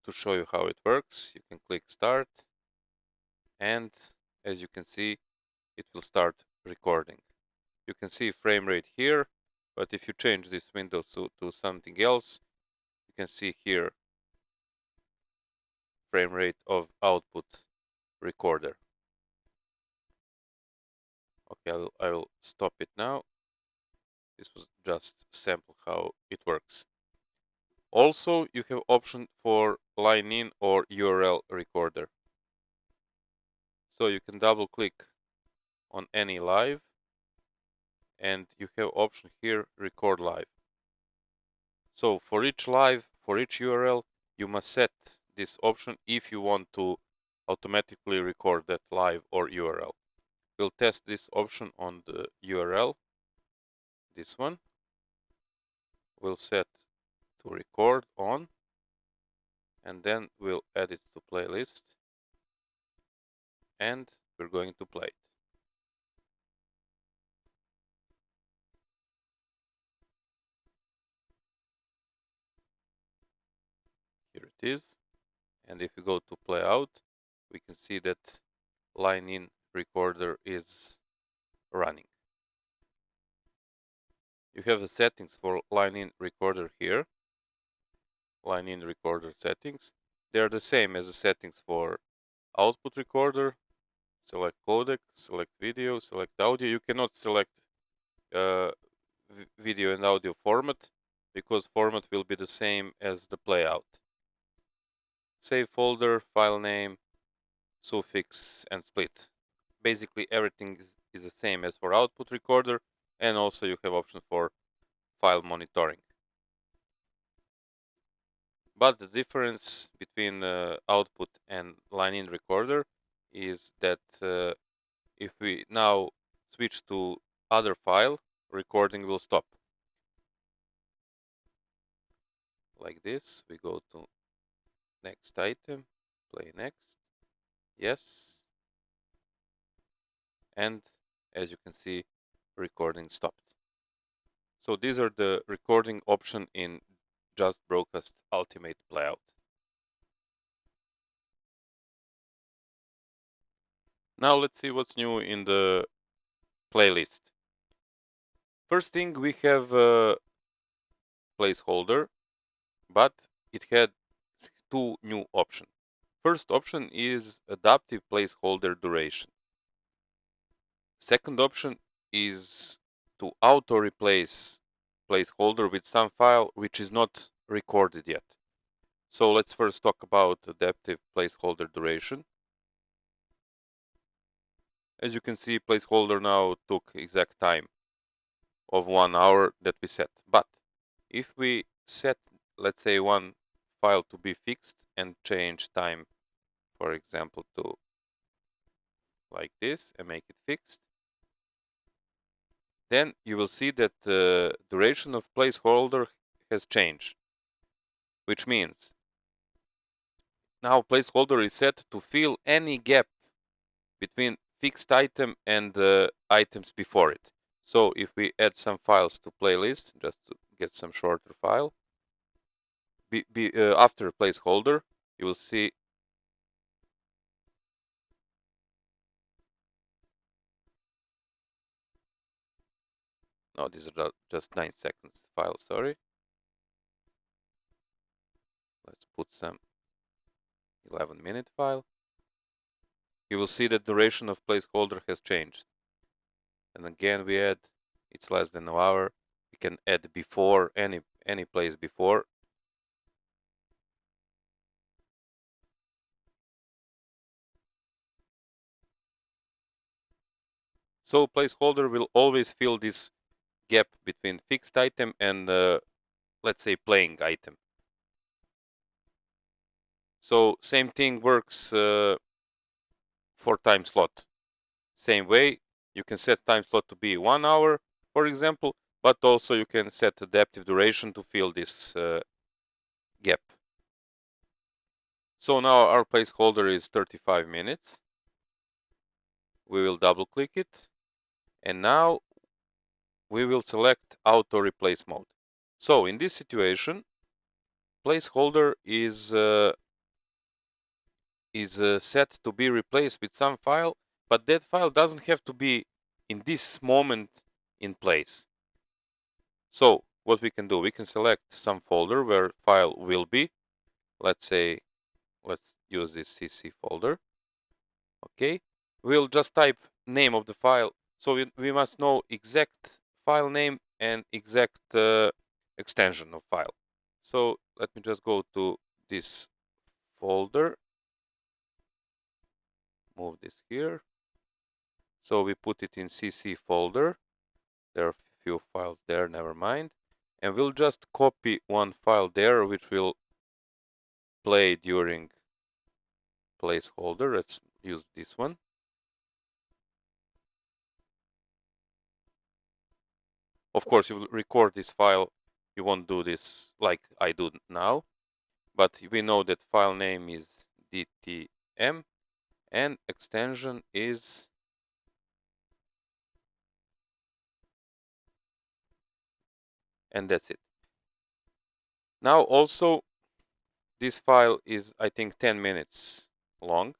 to show you how it works, you can click start, and as you can see, it will start recording. You can see frame rate here, but if you change this window to something else, you can see here frame rate of output recorder. Okay, I will stop it now. This was just sample how it works. Also, you have option for line in or URL recorder. So you can double click on any live and you have option here record live. So for each live, for each URL, you must set this option if you want to automatically record that live or URL. We'll test this option on the URL, this one. We'll set to record on, and then we'll add it to playlist, and we're going to play it. Here it is. And if we go to playout, we can see that line in recorder is running. You have the settings for line in recorder here. Line in recorder settings. They are the same as the settings for output recorder. Select codec, select video, select audio. You cannot select video and audio format because format will be the same as the playout. Save folder, file name, suffix, and split. Basically everything is the same as for output recorder, and also you have option for file monitoring. But the difference between output and line-in recorder is that if we now switch to other file, recording will stop. Like this, we go to next item, play next, yes, and as you can see, recording stopped. So these are the recording option in Just Broadcast Ultimate Playout. Now let's see what's new in the playlist. First thing, we have a placeholder, but it had two new options. First option is adaptive placeholder duration. Second option is to auto replace placeholder with some file which is not recorded yet. So let's first talk about adaptive placeholder duration. As you can see, placeholder now took exact time of 1 hour that we set. But if we set, let's say, one file to be fixed and change time, for example, to like this and make it fixed, then you will see that the duration of placeholder has changed, which means now placeholder is set to fill any gap between fixed item and the items before it. So if we add some files to playlist, just to get some shorter file, after placeholder, you will see no, these are just 9 seconds file, sorry. Let's put some 11-minute file. You will see that duration of placeholder has changed. And again, we add, it's less than an hour. We can add before, any place before. So placeholder will always fill this gap between fixed item and let's say playing item. So same thing works for time slot. Same way, you can set time slot to be 1 hour, for example, but also you can set adaptive duration to fill this gap. So now our placeholder is 35 minutes. We will double click it, and now we will select auto replace mode. So in this situation, placeholder is is set to be replaced with some file, but that file doesn't have to be in this moment in place. So what we can do, we can select some folder where file will be. Let's say, let's use this CC folder. Okay, we'll just type name of the file. So we must know exact file name and exact extension of file. So let me just go to this folder, move this here. So we put it in CC folder. There are a few files there, never mind. And we'll just copy one file there, which will play during placeholder. Let's use this one. Of course, you will record this file. You won't do this like I do now, but we know that file name is DTM and extension is, and that's it. Now also, this file is, I think, 10 minutes long,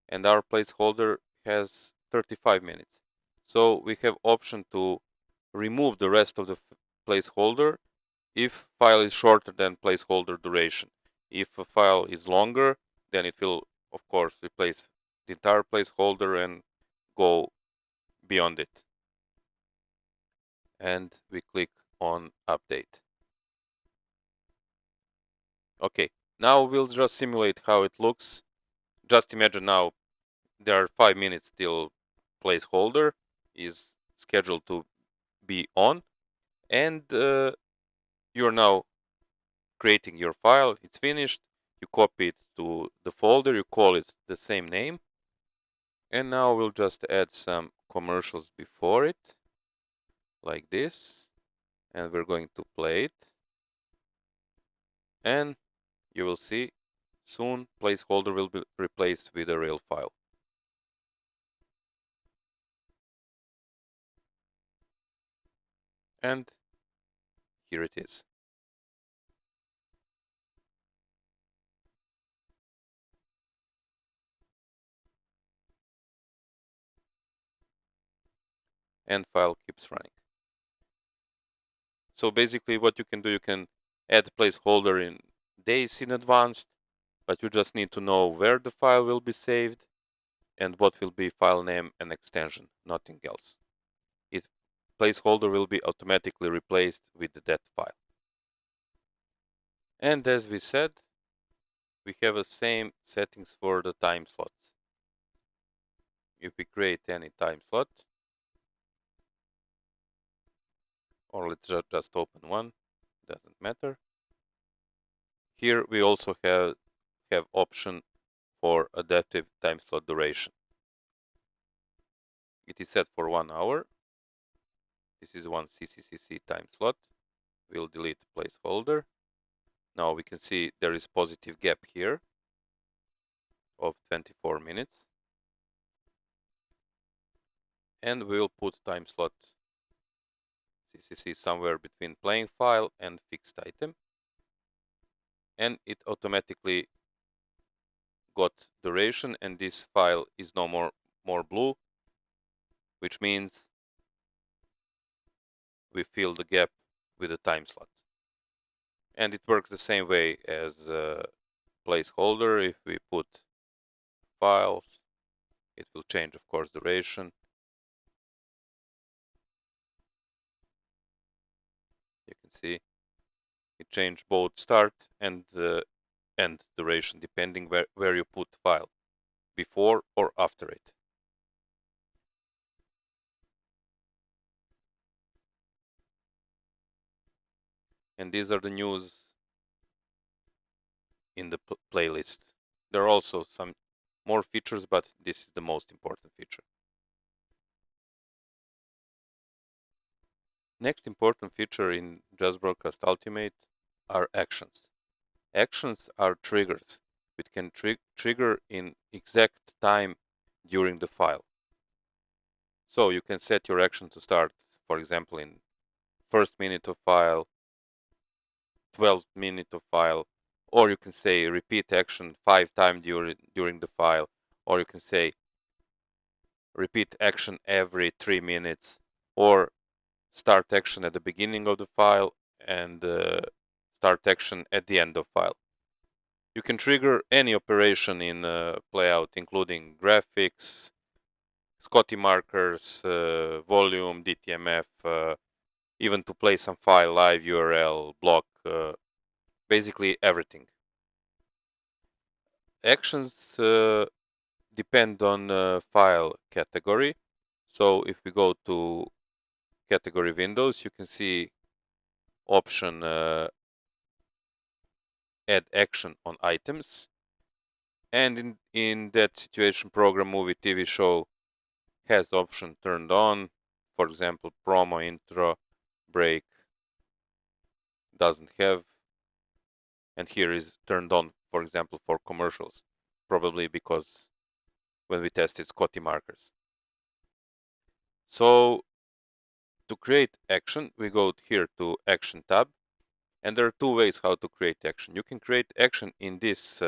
and our placeholder has 35 minutes. So we have option to remove the rest of the placeholder if file is shorter than placeholder duration. If a file is longer, then it will, of course, replace the entire placeholder and go beyond it. And we click on update. Okay, now we'll just simulate how it looks. Just imagine now there are 5 minutes till placeholder is scheduled to be on, and you're now creating your file. It's finished. You copy it to the folder. You call it the same name. And now we'll just add some commercials before it, like this. And we're going to play it. And you will see soon placeholder will be replaced with a real file. And here it is. And file keeps running. So basically what you can do, you can add placeholder in days in advance, but you just need to know where the file will be saved and what will be file name and extension, nothing else. Its placeholder will be automatically replaced with that file. And as we said, we have the same settings for the time slots. If we create any time slot, or let's just open one, doesn't matter. Here we also have option for adaptive time slot duration. It is set for 1 hour. This is one CCCC time slot. We'll delete placeholder. Now we can see there is positive gap here of 24 minutes. And we'll put time slot CCC somewhere between playing file and fixed item. And it automatically got duration, and this file is no more blue, which means we fill the gap with a time slot. And it works the same way as a placeholder. If we put files, it will change, of course, duration. You can see it changed both start and end duration depending where you put the file, before or after it. And these are the news in the playlist. There are also some more features, but this is the most important feature. Next important feature in Just Broadcast Ultimate are actions. Actions are triggers which can trigger in exact time during the file. So you can set your action to start, for example, in first minute of file, 12th minute of file, or you can say repeat action 5 times during the file, or you can say repeat action every 3 minutes, or start action at the beginning of the file and start action at the end of file. You can trigger any operation in playout, including graphics, SCTE markers, volume, DTMF, even to play some file, live URL, block, basically everything. Actions depend on file category. So if we go to category windows, you can see option add action on items. And in that situation, program, movie, TV show has option turned on. For example, promo, intro, break doesn't have. And here is turned on, for example, for commercials, probably because when we tested SCTE markers. So to create action, we go here to Action tab, and there are two ways how to create action. You can create action in this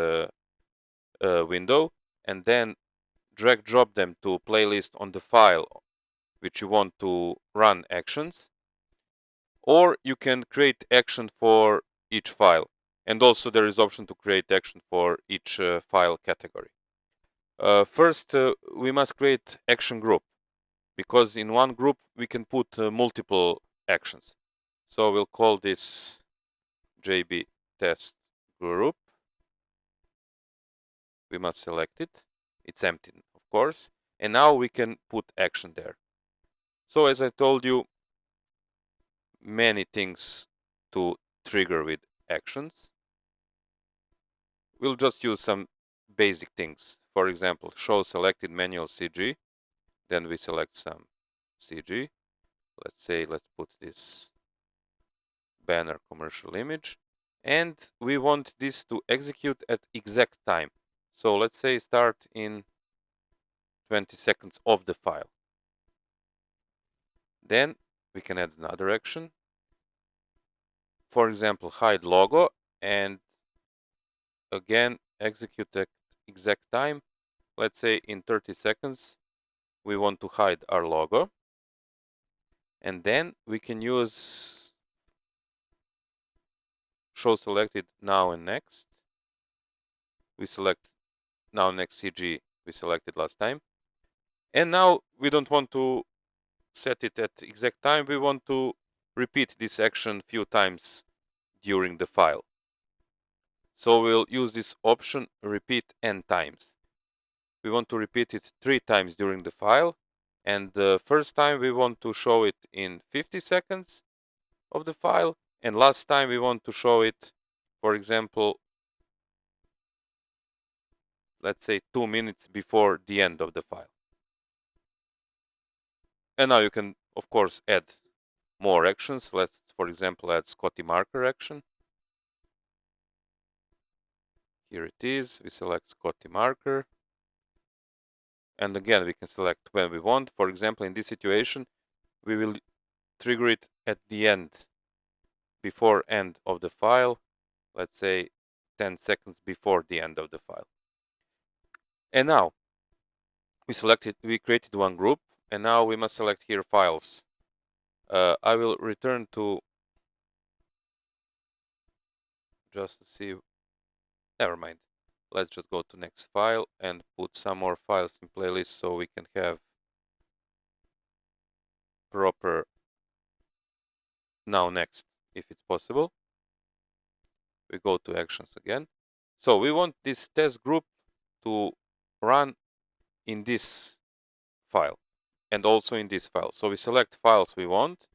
window, and then drag drop them to a playlist on the file which you want to run actions, or you can create action for each file, and also there is option to create action for each file category. First, we must create action group, because in one group we can put multiple actions. So we'll call this JB test group. We must select it. It's empty, of course. And now we can put action there. So as I told you, many things to trigger with actions. We'll just use some basic things. For example, show selected manual CG. Then we select some CG. Let's put this banner commercial image. And we want this to execute at exact time. So let's say start in 20 seconds of the file. Then we can add another action. For example, hide logo, and again execute at exact time. Let's say in 30 seconds we want to hide our logo. And then we can use show selected now and next. We select now next CG we selected last time. And now we don't want to set it at exact time. We want to repeat this action few times during the file. So we'll use this option repeat n times. We want to repeat it 3 times during the file. And the first time we want to show it in 50 seconds of the file. And last time we want to show it, for example, let's say 2 minutes before the end of the file. And now you can, of course, add more actions. Let's, for example, add SCTE marker action. Here it is. We select SCTE marker. And again, we can select when we want. For example, in this situation, we will trigger it at the end, before end of the file. Let's say 10 seconds before the end of the file. And now we created one group, and now we must select here files. I will return to just to see. Never mind. Let's just go to next file and put some more files in playlist so we can have proper now next if it's possible. We go to actions again. So we want this test group to run in this file and also in this file. So we select files we want,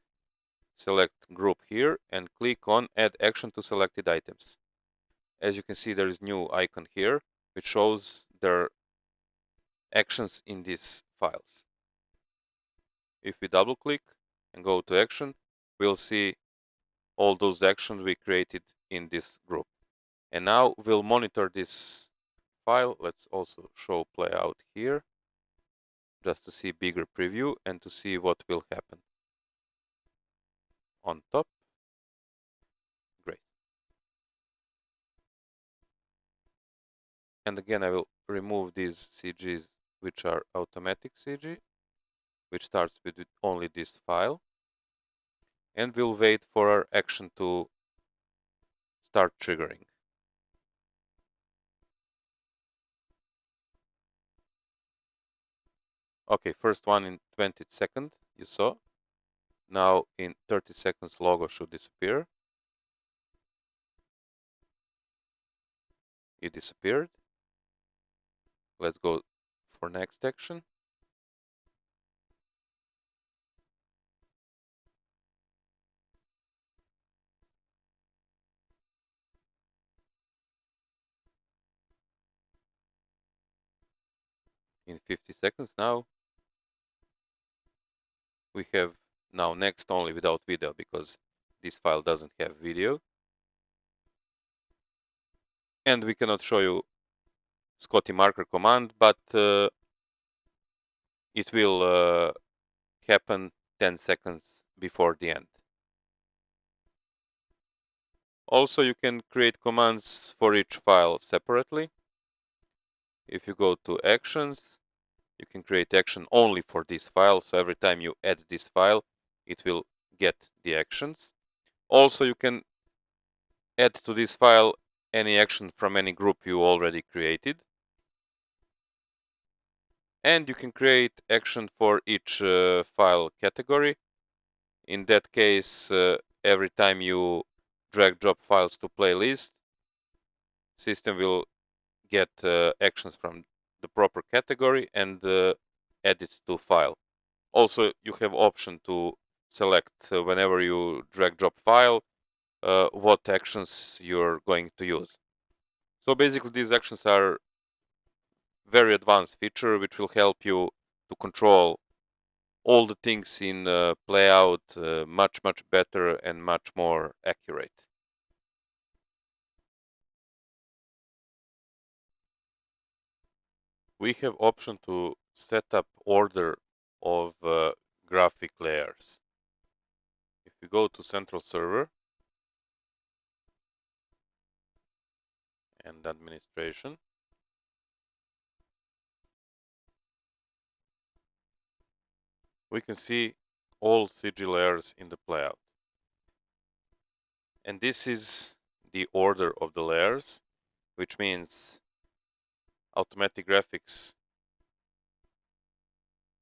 select group here, and click on add action to selected items. As you can see, there is new icon here which shows their actions in these files. If we double click and go to action, we'll see all those actions we created in this group. And now we'll monitor this file. Let's also show playout here, just to see bigger preview and to see what will happen. On top. Great. And again, I will remove these CGs which are automatic CG, which starts with only this file. And we'll wait for our action to start triggering. Okay, first one in 20 seconds, you saw. Now in 30 seconds, logo should disappear. It disappeared. Let's go for next action. In 50 seconds now. We have now next only without video because this file doesn't have video. And we cannot show you SCTE marker command, but it will happen 10 seconds before the end. Also, you can create commands for each file separately. If you go to actions, you can create action only for this file. So every time you add this file, it will get the actions. Also, you can add to this file any action from any group you already created. And you can create action for each file category. In that case, every time you drag drop files to playlist, system will get actions from the proper category and add it to file. Also, you have option to select whenever you drag drop file what actions you're going to use. So basically, these actions are very advanced feature which will help you to control all the things in playout much better and much more accurate. We have option to set up order of graphic layers. If we go to central server and administration, we can see all CG layers in the playout. And this is the order of the layers, which means automatic graphics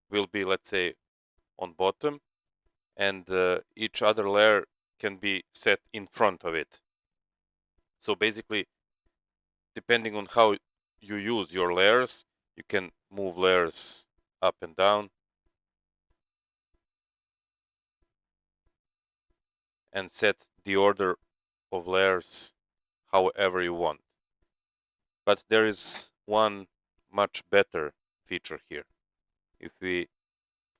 will be, let's say, on bottom, and each other layer can be set in front of it. So basically, depending on how you use your layers, you can move layers up and down and set the order of layers however you want. But there is one much better feature here. If we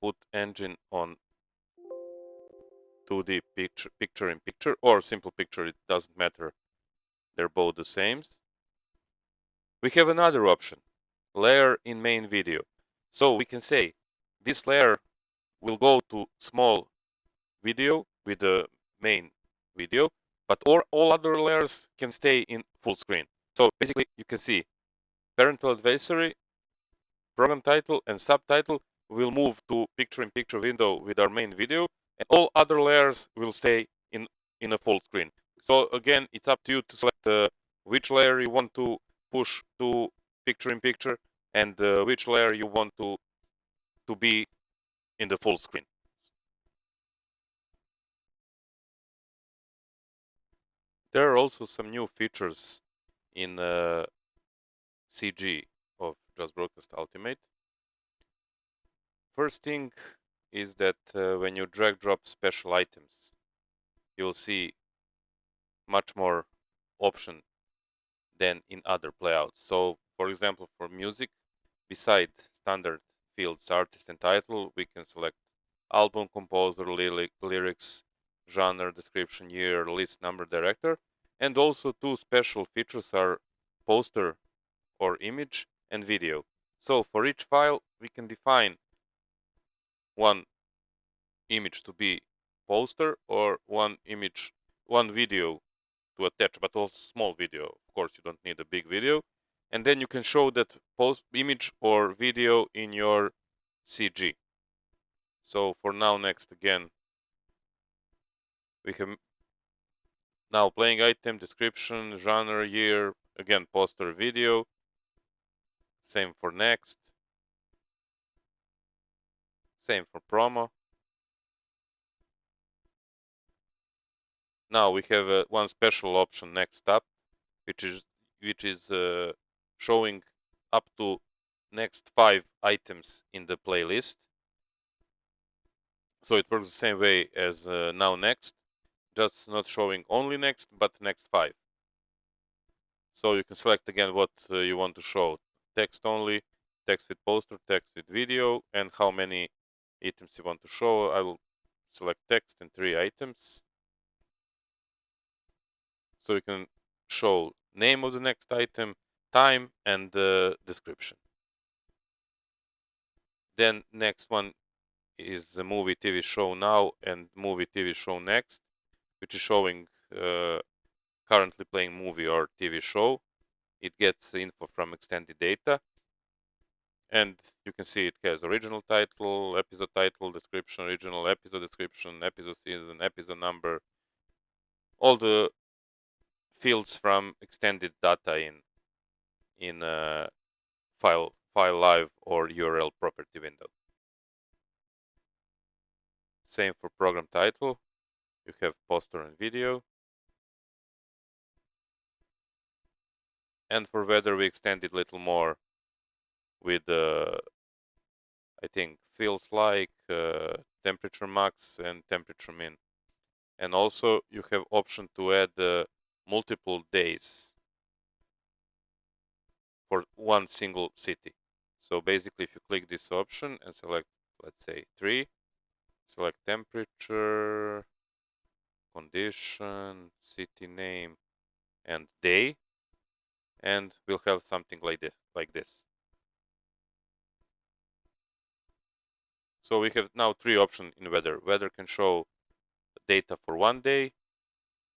put engine on 2D picture in picture or simple picture, it doesn't matter, they're both the same. We have another option, layer in main video. So we can say this layer will go to small video with the main video, but all other layers can stay in full screen. So basically, you can see parental advisory, program title, and subtitle will move to picture-in-picture window with our main video, and all other layers will stay in a full screen. So again, it's up to you to select which layer you want to push to picture-in-picture and which layer you want to be in the full screen. There are also some new features in CG of Just Broadcast Ultimate. First thing is that when you drag drop special items, you'll see much more option than in other playouts. So, for example, for music, besides standard fields, artist and title, we can select album, composer, lyrics, genre, description, year, list number, director, and also two special features are poster or image and video. So for each file, we can define one image to be poster or one video to attach, but also small video. Of course, you don't need a big video. and then you can show that post image or video in your CG. So for now next again, we have now playing item, description, genre, year, again poster, video. Same for next. Same for promo. Now we have one special option next up, which is showing up to next 5 items in the playlist. So it works the same way as now next, just not showing only next, but next 5. So you can select again what you want to show: text only, text with poster, text with video, and how many items you want to show. I will select text and 3 items. So you can show name of the next item, time, and the description. Then next one is the movie TV show now and movie TV show next, which is showing currently playing movie or TV show. It gets info from extended data, and you can see it has original title, episode title, description, original episode description, episode season, episode number, all the fields from extended data in file live or URL property window. Same for program title. You have poster and video. And for weather, we extended a little more with I think feels like temperature max and temperature min. And also you have option to add multiple days for one single city. So basically, if you click this option and select, let's say 3, select temperature, condition, city name, and day, and we'll have something like this. So we have now 3 options in weather. Weather can show data for one day,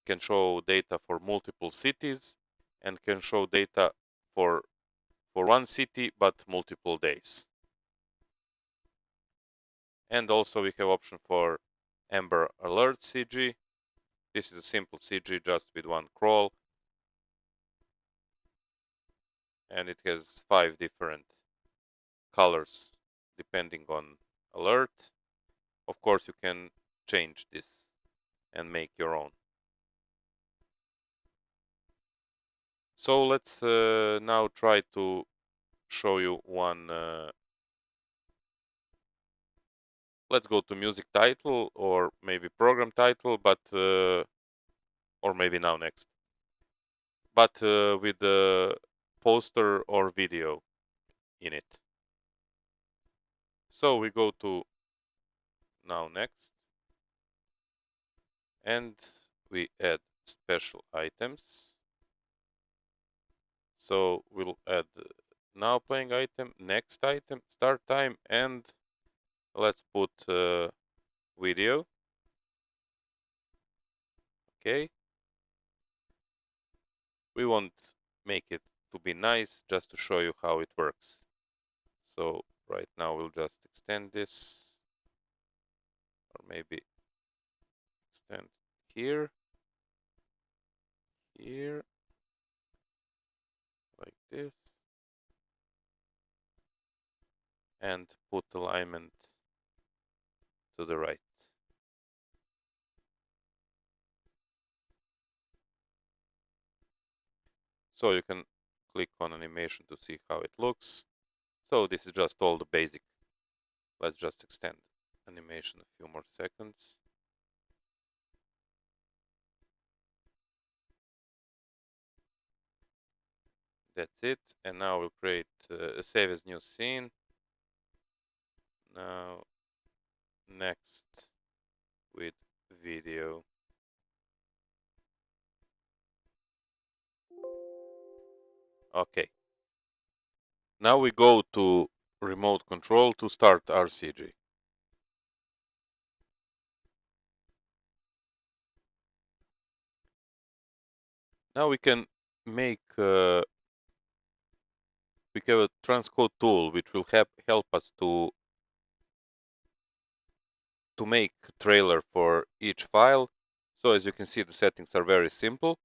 can show data for multiple cities, and can show data for one city but multiple days. And also we have option for Amber Alert CG. This is a simple CG just with one crawl, and it has 5 different colors depending on alert. Of course, you can change this and make your own. So let's now try to show you one. Let's go to music title or maybe program title, but or maybe now next, but with the poster or video in it. So we go to now next, and we add special items. So we'll add now playing item, next item, start time, and let's put video. Okay. We won't make it to be nice, just to show you how it works. So right now we'll just extend this, or maybe extend here, like this, and put alignment to the right. So you can click on animation to see how it looks. So this is just all the basic. Let's just extend animation a few more seconds. That's it. And now we'll create save as new scene. Now next with video. Okay. Now we go to remote control to start our CG. Now we can make we have a transcode tool which will help us to make trailer for each file. So as you can see, the settings are very simple.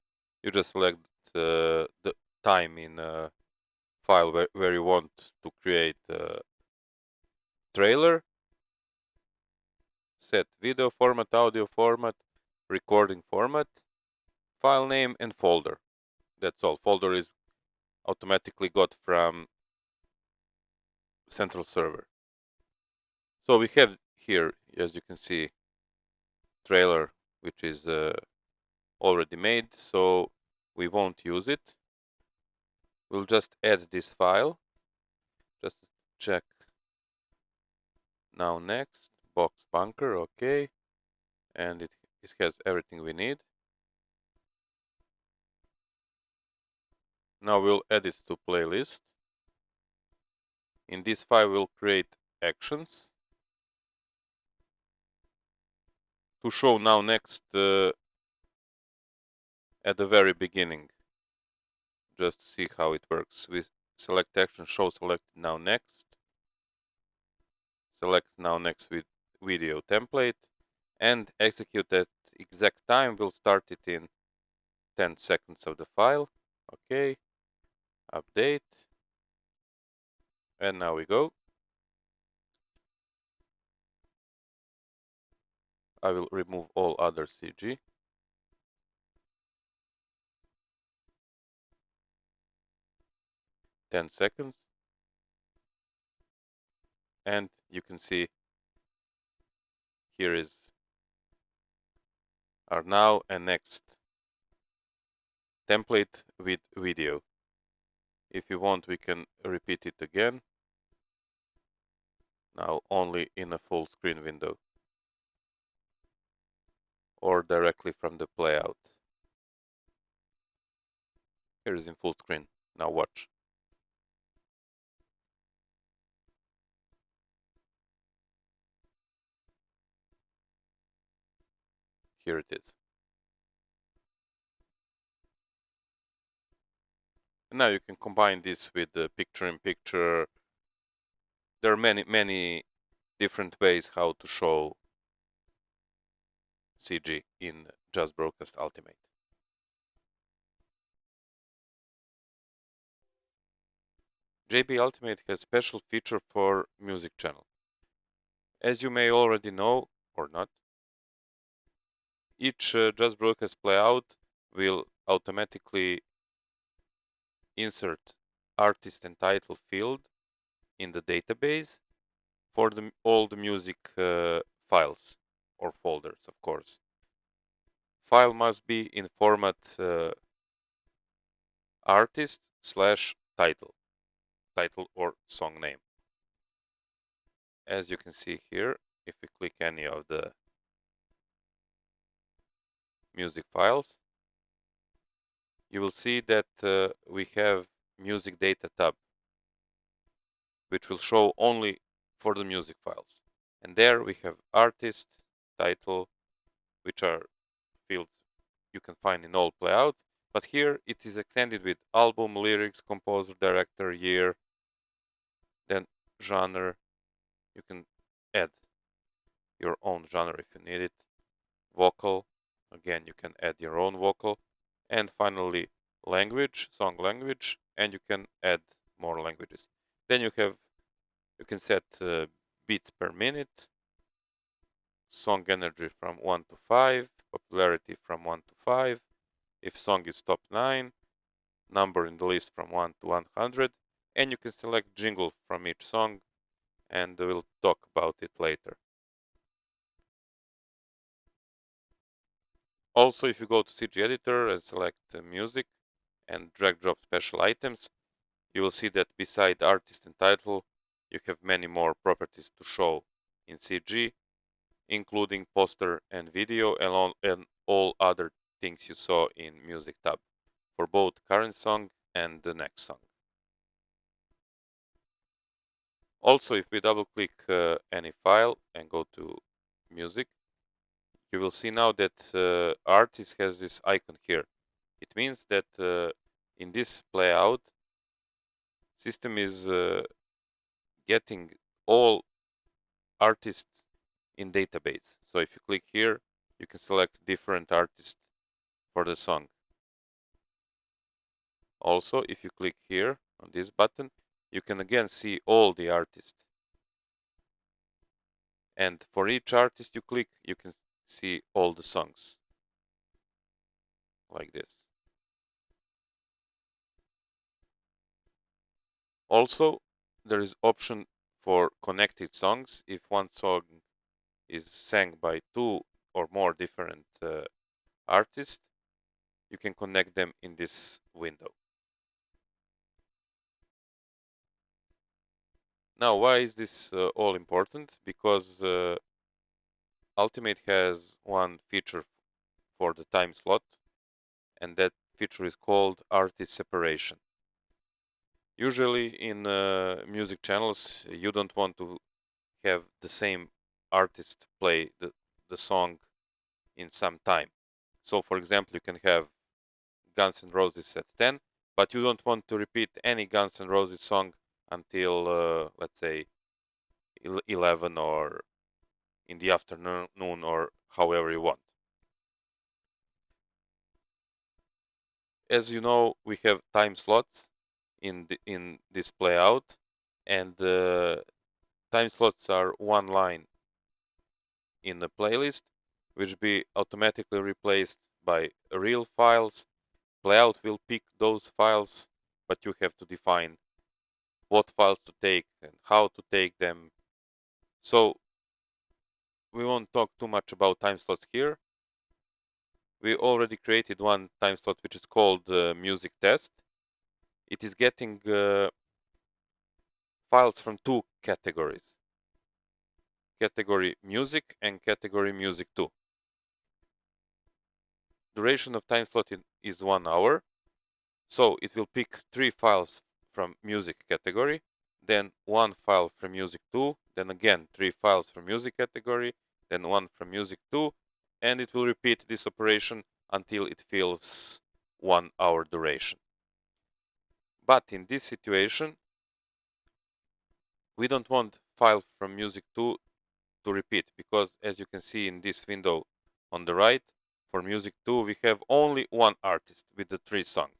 You just select the time in a file where you want to create a trailer, set video format, audio format, recording format, file name, and folder. That's all. Folder is automatically got from central server. So we have here, as you can see, trailer which is already made, so we won't use it. We'll just add this file. Just check now next, box bunker, okay, and it has everything we need. Now we'll add it to playlist. In this file we'll create actions to show now next at the very beginning, just to see how it works. We select action, show selected now next, select now next with video template, and execute at exact time. We'll start it in 10 seconds of the file. Okay, update, and now we go. I will remove all other CG. Ten seconds, and you can see here is our now and next template with video. If you want, we can repeat it again. Now only in a full screen window or directly from the playout. Here is in full screen. Now watch. Here it is. And now you can combine this with the picture-in-picture. There are many different ways how to show CG in Just Broadcast Ultimate. JB Ultimate has special feature for music channel. As you may already know, or not, each Just Broadcast playout will automatically insert artist and title field in the database for all the music files or folders, of course. File must be in format artist/title, title or song name. As you can see here, if we click any of the music files, you will see that we have music data tab, which will show only for the music files. And there we have artist, title, which are fields you can find in all playouts. But here it is extended with album, lyrics, composer, director, year, then genre. You can add your own genre if you need it. Vocal, again, you can add your own vocal. And finally, language, song language, and you can add more languages. Then you can set beats per minute, song energy from 1 to 5, popularity from 1 to 5, if song is top 9, number in the list from 1 to 100, and you can select jingle from each song, and we'll talk about it later. Also, if you go to CG Editor and select music and drag drop special items, you will see that beside artist and title, you have many more properties to show in CG, including poster and video and all other things you saw in music tab for both current song and the next song. Also, if we double click any file and go to music, you will see now that artist has this icon here. It means that in this playout, system is getting all artists in database. So if you click here, you can select different artists for the song. Also, if you click here on this button, you can again see all the artists. And for each artist you click, you can see all the songs. Like this. Also, there is option for connected songs. If one song is sang by two or more different artists, you can connect them in this window. Now, why is this all important? Because Ultimate has one feature for the time slot, and that feature is called artist separation. Usually in music channels, you don't want to have the same artist play the song in some time. So, for example, you can have Guns N' Roses at 10, but you don't want to repeat any Guns N' Roses song until, let's say, 11 or in the afternoon or however you want. As you know, we have time slots in this playout, and time slots are one line in the playlist, which be automatically replaced by real files. Playout will pick those files, but you have to define what files to take and how to take them. So we won't talk too much about time slots here. We already created one time slot which is called music test. It is getting files from two categories. Category music and category music 2. Duration of time slot is 1 hour. So it will pick 3 files from music category, then 1 file from music 2, then again 3 files from music category, then 1 from music 2, and it will repeat this operation until it fills 1 hour duration. But in this situation, we don't want files from music 2 to repeat, because as you can see in this window on the right, for music 2 we have only one artist with the 3 songs.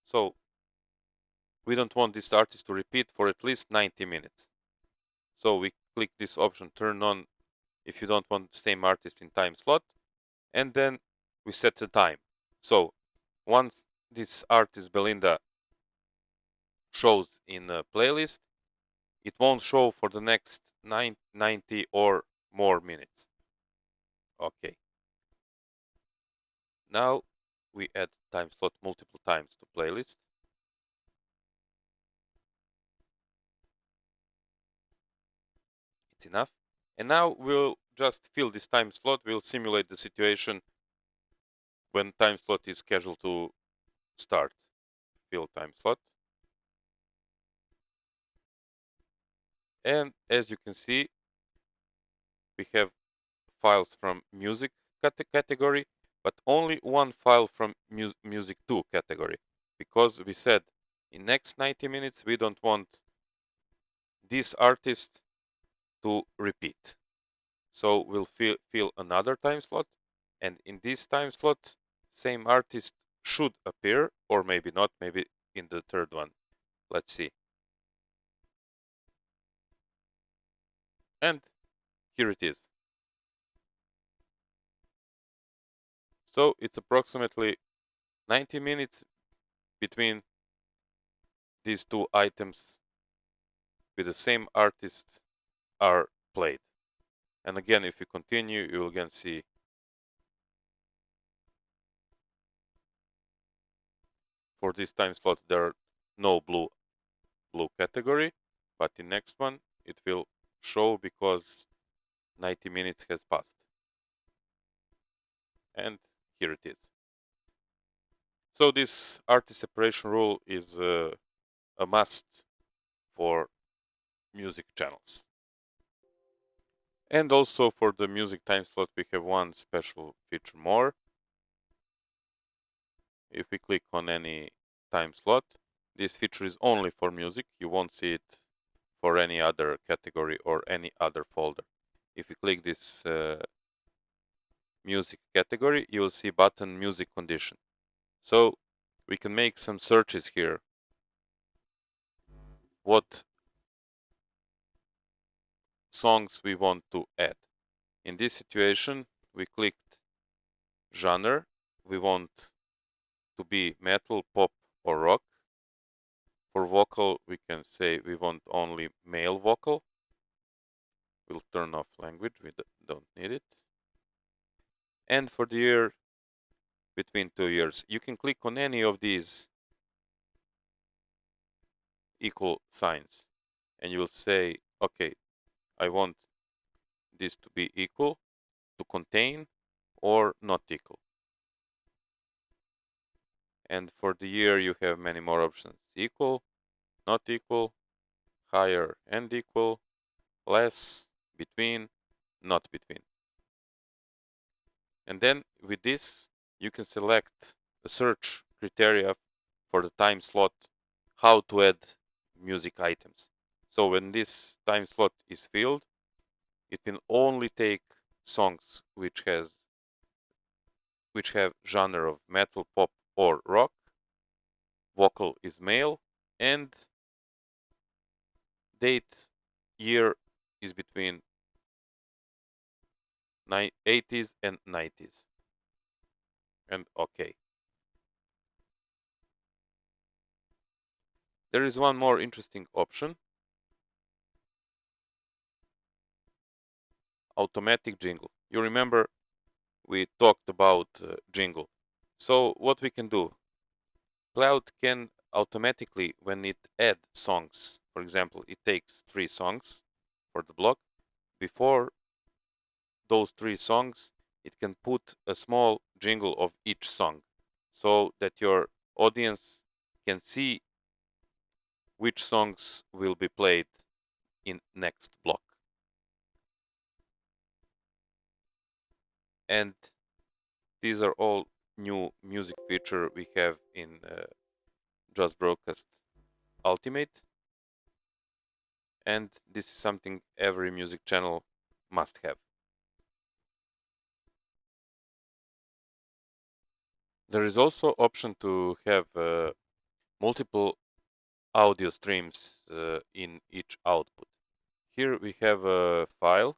So we don't want this artist to repeat for at least 90 minutes. So we click this option, turn on if you don't want the same artist in time slot, and then we set the time. So once this artist Belinda shows in a playlist, it won't show for the next 90 or more minutes. Okay. Now we add time slot multiple times to playlist. It's enough. And now we'll just fill this time slot. We'll simulate the situation when time slot is scheduled to start. Fill time slot. And as you can see, we have files from music category, but only one file from music 2 category, because we said in next 90 minutes we don't want this artist to repeat. So we'll fill another time slot, and in this time slot same artist should appear, or maybe not, maybe in the third one. Let's see. And here it is. So it's approximately 90 minutes between these two items with the same artists are played. And again, if you continue, you will again see for this time slot there are no blue category, but in next one it will show because 90 minutes has passed. And here it is. So this artist separation rule is a must for music channels. And also for the music time slot we have one special feature more. If we click on any time slot. This feature is only for music. You won't see it for any other category or any other folder. If you click this music category, you will see button music condition. So we can make some searches here. What songs we want to add. In this situation, we clicked genre. We want to be metal, pop, or rock. For vocal, we can say we want only male vocal. We'll turn off language, we don't need it. And for the year between 2 years, you can click on any of these equal signs and you will say, okay, I want this to be equal, to contain, or not equal. And for the year, you have many more options: equal, not equal, higher and equal, less, between, not between. And then with this, you can select a search criteria for the time slot, how to add music items. So when this time slot is filled, it will only take songs which have genre of metal, pop, or rock. Vocal is male, and date year is between 80s and 90s. And okay. There is one more interesting option: automatic jingle. You remember we talked about jingle. So what we can do, Cloud can automatically, when it adds songs, for example, it takes 3 songs for the block. Before those 3 songs, it can put a small jingle of each song so that your audience can see which songs will be played in next block. And these are all new music feature we have in Just Broadcast Ultimate. And this is something every music channel must have. There is also option to have multiple audio streams in each output. Here we have a file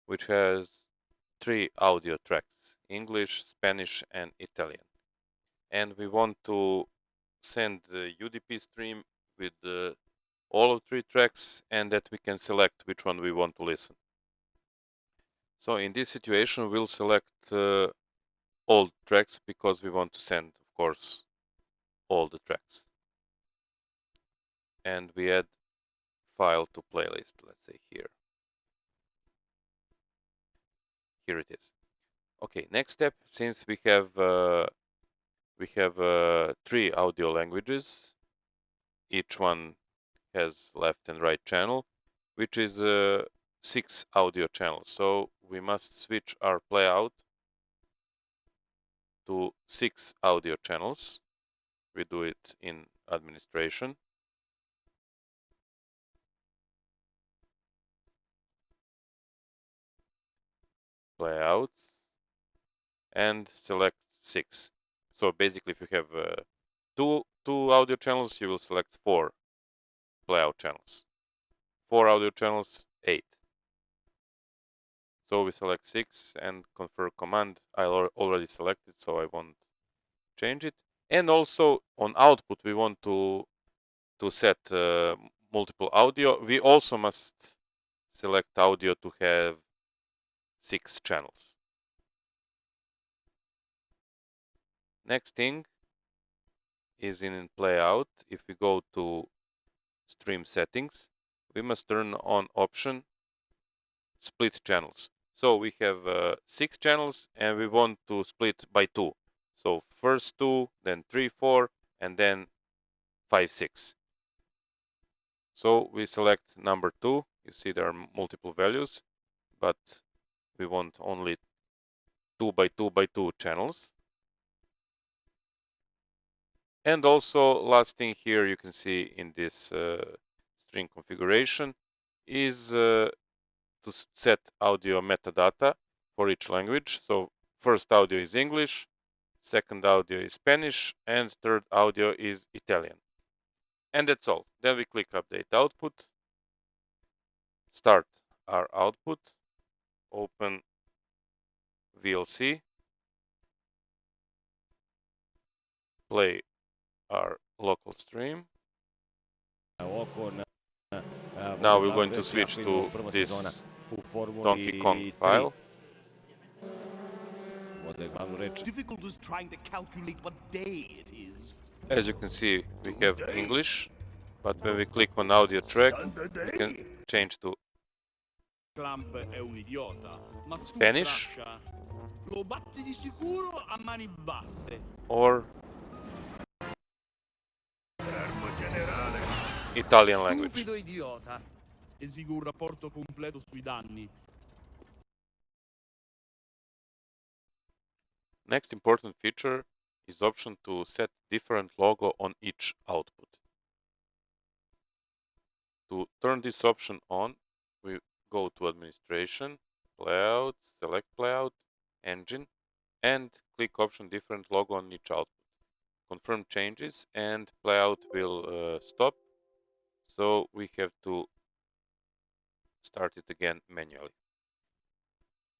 which has 3 audio tracks: English, Spanish, and Italian. And we want to send the UDP stream with all of 3 tracks, and that we can select which one we want to listen. So in this situation, we'll select all tracks because we want to send, of course, all the tracks. And we add file to playlist, let's say here. Here it is. Okay, next step, since we have 3 audio languages, each one has left and right channel, which is 6 audio channels. So we must switch our playout to 6 audio channels. We do it in administration. Playouts, and select 6. So basically, if you have two audio channels, you will select 4 playout channels. 4 audio channels, 8. So we select 6 and confirm command. I already selected, so I won't change it. And also on output, we want to set multiple audio. We also must select audio to have 6 channels. Next thing is in playout. If we go to stream settings, we must turn on option split channels. So we have 6 channels and we want to split by 2. So first 2, then 3, 4, and then 5, 6. So we select number 2. You see there are multiple values, but we want only 2 by 2 by 2 channels. And also, last thing here you can see in this string configuration is to set audio metadata for each language. So first audio is English, second audio is Spanish, and third audio is Italian. And that's all. Then we click update output, start our output, open VLC, play our local stream. Now we're going to switch to this Donkey Kong file. Difficult as trying to calculate what day it is. As you can see, we have English, but when we click on audio track, we can change to Clamp è un idiota, ma tu Spanish Crasha, lo batti di sicuro a mani basse. or Italian language. Stupido idiota. Esigo un rapporto completo sui danni. Next important feature is the option to set different logo on each output. To turn this option on, we go to Administration, Playout, select Playout, Engine, and click option different logo on each output. Confirm changes and Playout will stop, so we have to start it again manually.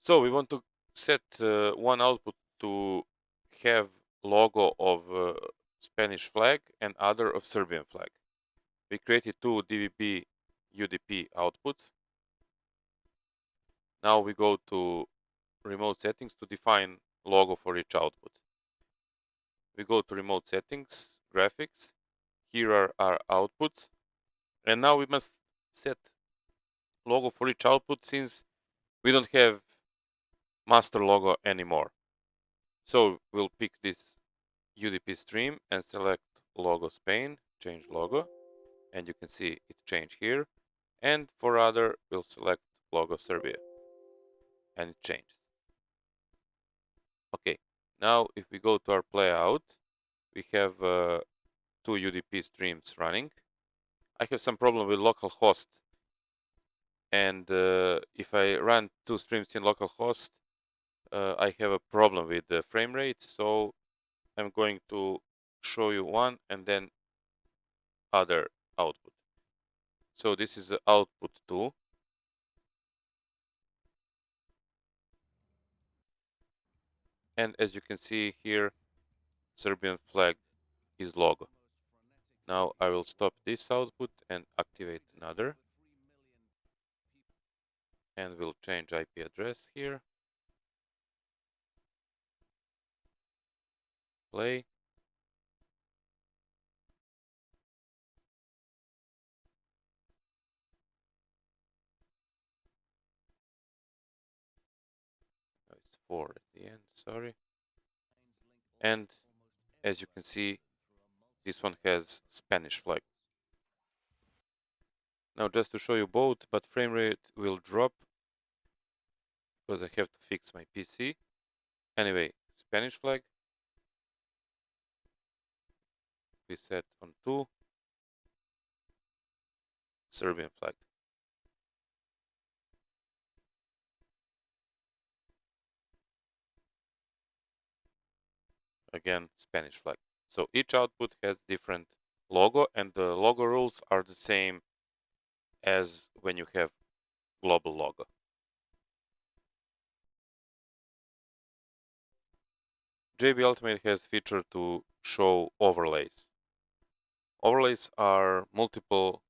So we want to set one output to have logo of Spanish flag and other of Serbian flag. We created two DVB UDP outputs. Now we go to remote settings to define logo for each output. We go to remote settings, graphics. Here are our outputs. And now we must set logo for each output since we don't have master logo anymore. So we'll pick this UDP stream and select logo Spain, change logo, and you can see it changed here. And for other, we'll select logo Serbia, and it changed. Okay, now if we go to our playout, we have two UDP streams running. I have some problem with localhost, and if I run two streams in localhost, I have a problem with the frame rate, so I'm going to show you one and then other output. So this is the output 2. And as you can see here, Serbian flag is logo. Now I will stop this output and activate another. And we'll change IP address here. Play. Oh, it's 4 at the end, sorry. And as you can see, this one has Spanish flag. Now just to show you both, but frame rate will drop because I have to fix my PC. Anyway, Spanish flag. We set on 2. Serbian flag. Again, Spanish flag. So each output has different logo, and the logo rules are the same as when you have global logo. JB Ultimate has feature to show overlays. Overlays are multiple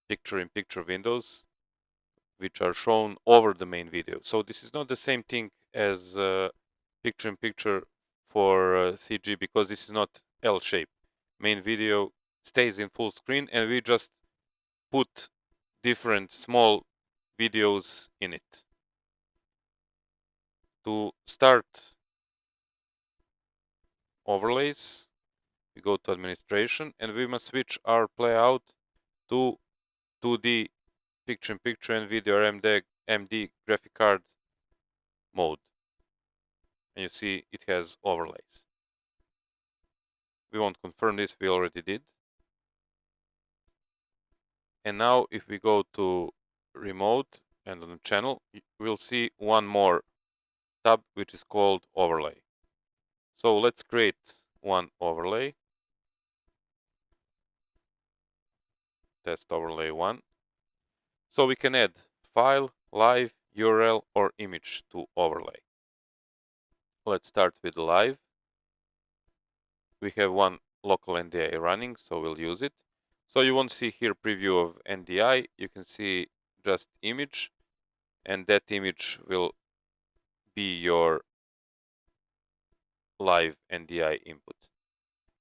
picture-in-picture windows which are shown over the main video. So this is not the same thing as picture-in-picture for CG because this is not L-shape. Main video stays in full screen and we just put different small videos in it. To start overlays, we go to administration and we must switch our playout to 2D picture-in-picture and video MD graphic card mode. And you see it has overlays. We won't confirm this, we already did. And now if we go to remote and on the channel, we'll see one more tab which is called overlay. So let's create one overlay. Test overlay 1. So we can add file, live, URL or image to overlay. Let's start with live. We have one local NDI running, so we'll use it. So you won't see here preview of NDI, you can see just image, and that image will be your live NDI input.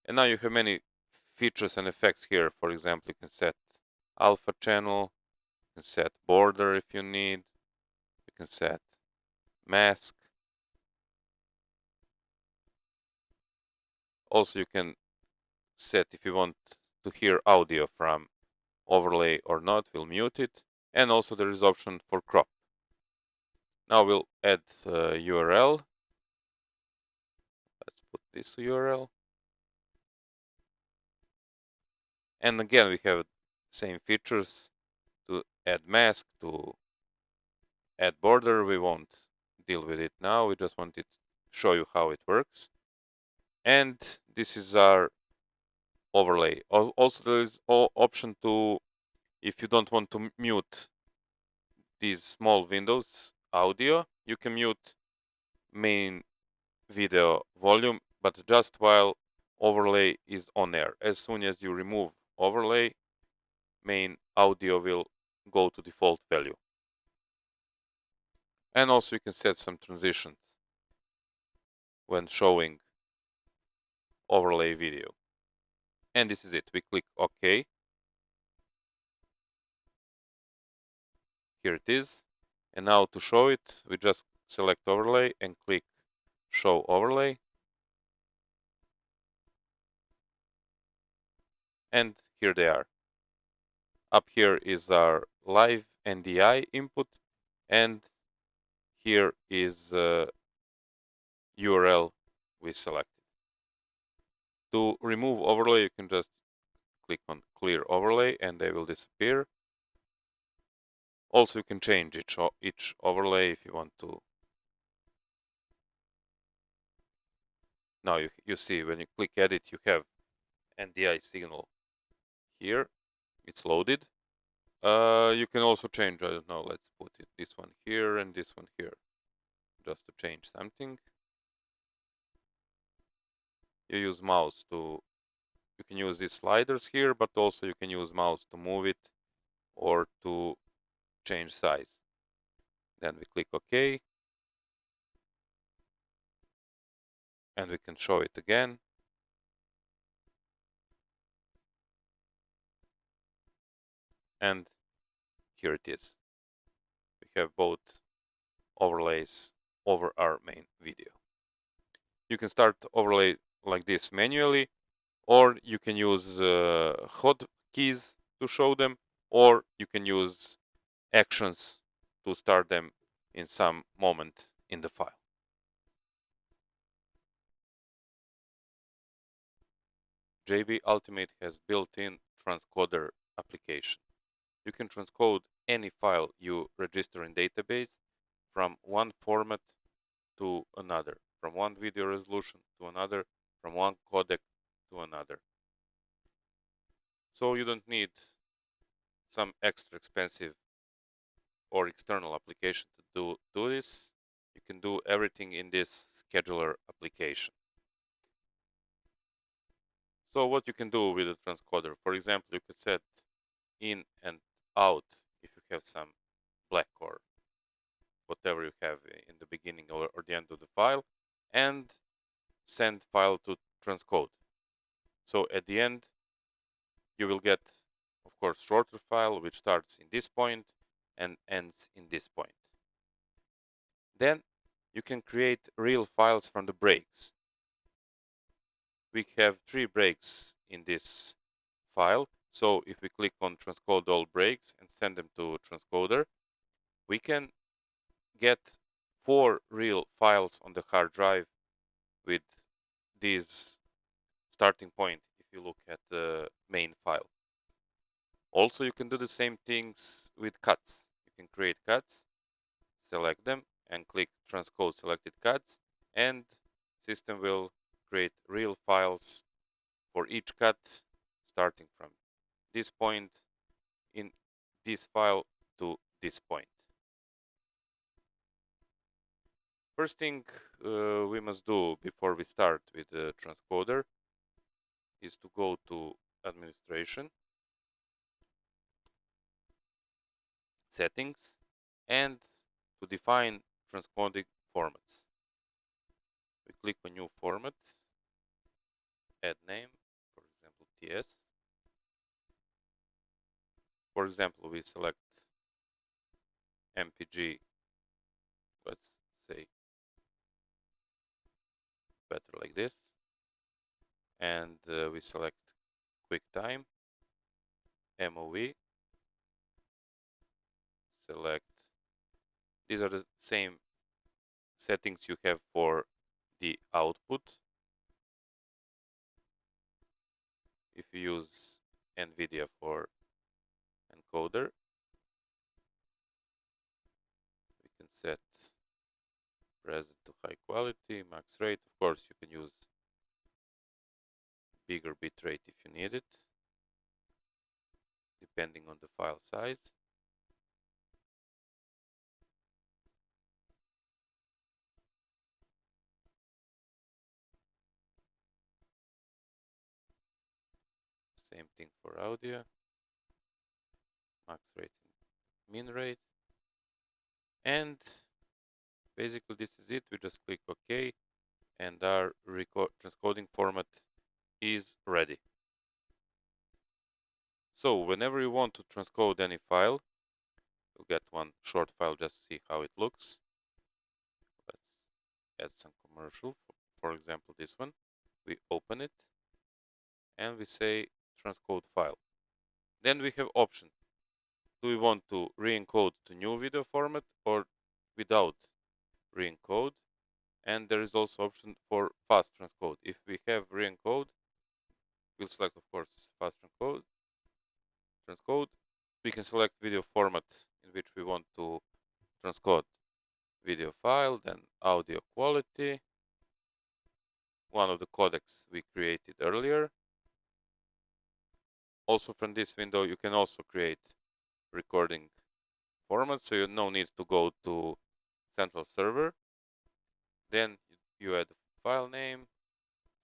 And now you have many features and effects here. For example, you can set alpha channel, you can set border if you need, you can set mask. Also, you can set if you want to hear audio from overlay or not, we'll mute it. And also there is option for crop. Now we'll add URL. Let's put this URL. And again, we have same features to add mask, to add border. We won't deal with it now. We just wanted to show you how it works. And this is our overlay. Also, there is option to, if you don't want to mute these small windows audio, you can mute main video volume, but just while overlay is on air. As soon as you remove overlay, main audio will go to default value. And also you can set some transitions when showing overlay video. And this is it. We click OK. Here it is. And now to show it, we just select overlay and click show overlay. And here they are. Up here is our live NDI input, and here is URL we selected. To remove overlay, you can just click on clear overlay and they will disappear. Also, you can change each overlay if you want to. Now you see when you click edit, you have NDI signal here. It's loaded. You can also change, I don't know, let's put this one here and this one here, just to change something. You use mouse to, you can use these sliders here, but also you can use mouse to move it or to change size. Then we click OK. And we can show it again. And here it is. We have both overlays over our main video. You can start overlay like this manually, or you can use hotkeys to show them, or you can use actions to start them in some moment in the file. JB Ultimate has built-in Transcoder application. You can transcode any file you register in database from one format to another, from one video resolution to another, from one codec to another. So you don't need some extra expensive or external application to do this. You can do everything in this scheduler application. So what you can do with a transcoder, for example, you could set in and out if you have some black or whatever you have in the beginning or the end of the file, and send file to transcode. So at the end, you will get, of course, shorter file which starts in this point and ends in this point. Then you can create real files from the breaks. We have 3 breaks in this file. So if we click on transcode all breaks and send them to transcoder, we can get 4 real files on the hard drive with these starting point if you look at the main file. Also, you can do the same things with cuts. You can create cuts, select them, and click transcode selected cuts, and system will create real files for each cut starting from this point in this file to this point. First thing we must do before we start with the transcoder is to go to administration, settings, and to define transcoding formats. We click on new format, add name, for example TS. For example, we select MPG, let's say better like this, and we select QuickTime, MOV, select, these are the same settings you have for the output. If you use NVIDIA for encoder, we can set present to high quality, max rate. Of course, you can use bigger bit rate if you need it, depending on the file size. Same thing for audio, max rate and min rate. And basically this is it. We just click OK, and our transcoding format is ready. So whenever you want to transcode any file, you'll get one short file just to see how it looks. Let's add some commercial. For example, this one. We open it and we say transcode file. Then we have option. Do we want to re-encode to new video format or without re-encode? And there is also option for fast transcode. If we have re-encode, we'll select, of course, fast transcode. We can select video format in which we want to transcode video file, then audio quality, one of the codecs we created earlier. Also from this window, you can also create recording format, so you no need to go to central server. Then you add a file name,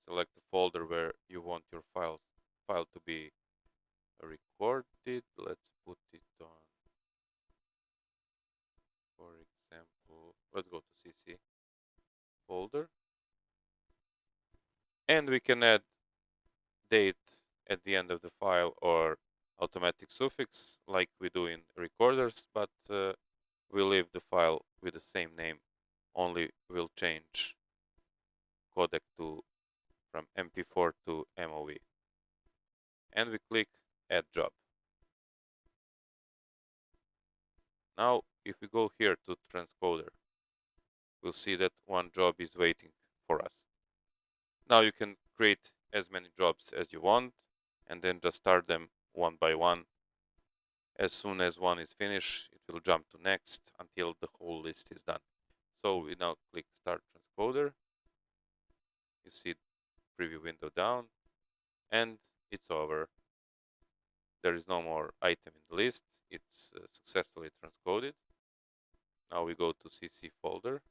select the folder where you want your file to be recorded. Let's put it on, for example, let's go to CC folder, and we can add date at the end of the file or automatic suffix like we do in recorders, but we'll leave the file with the same name, only we'll change codec from MP4 to MOV, and we click add job. Now if we go here to transcoder, we'll see that one job is waiting for us. Now you can create as many jobs as you want and then just start them one by one. As soon as one is finished, it will jump to next until the whole list is done. So we now click start transcoder. You see preview window down, and it's over. There is no more item in the list. It's successfully transcoded. Now we go to CC folder,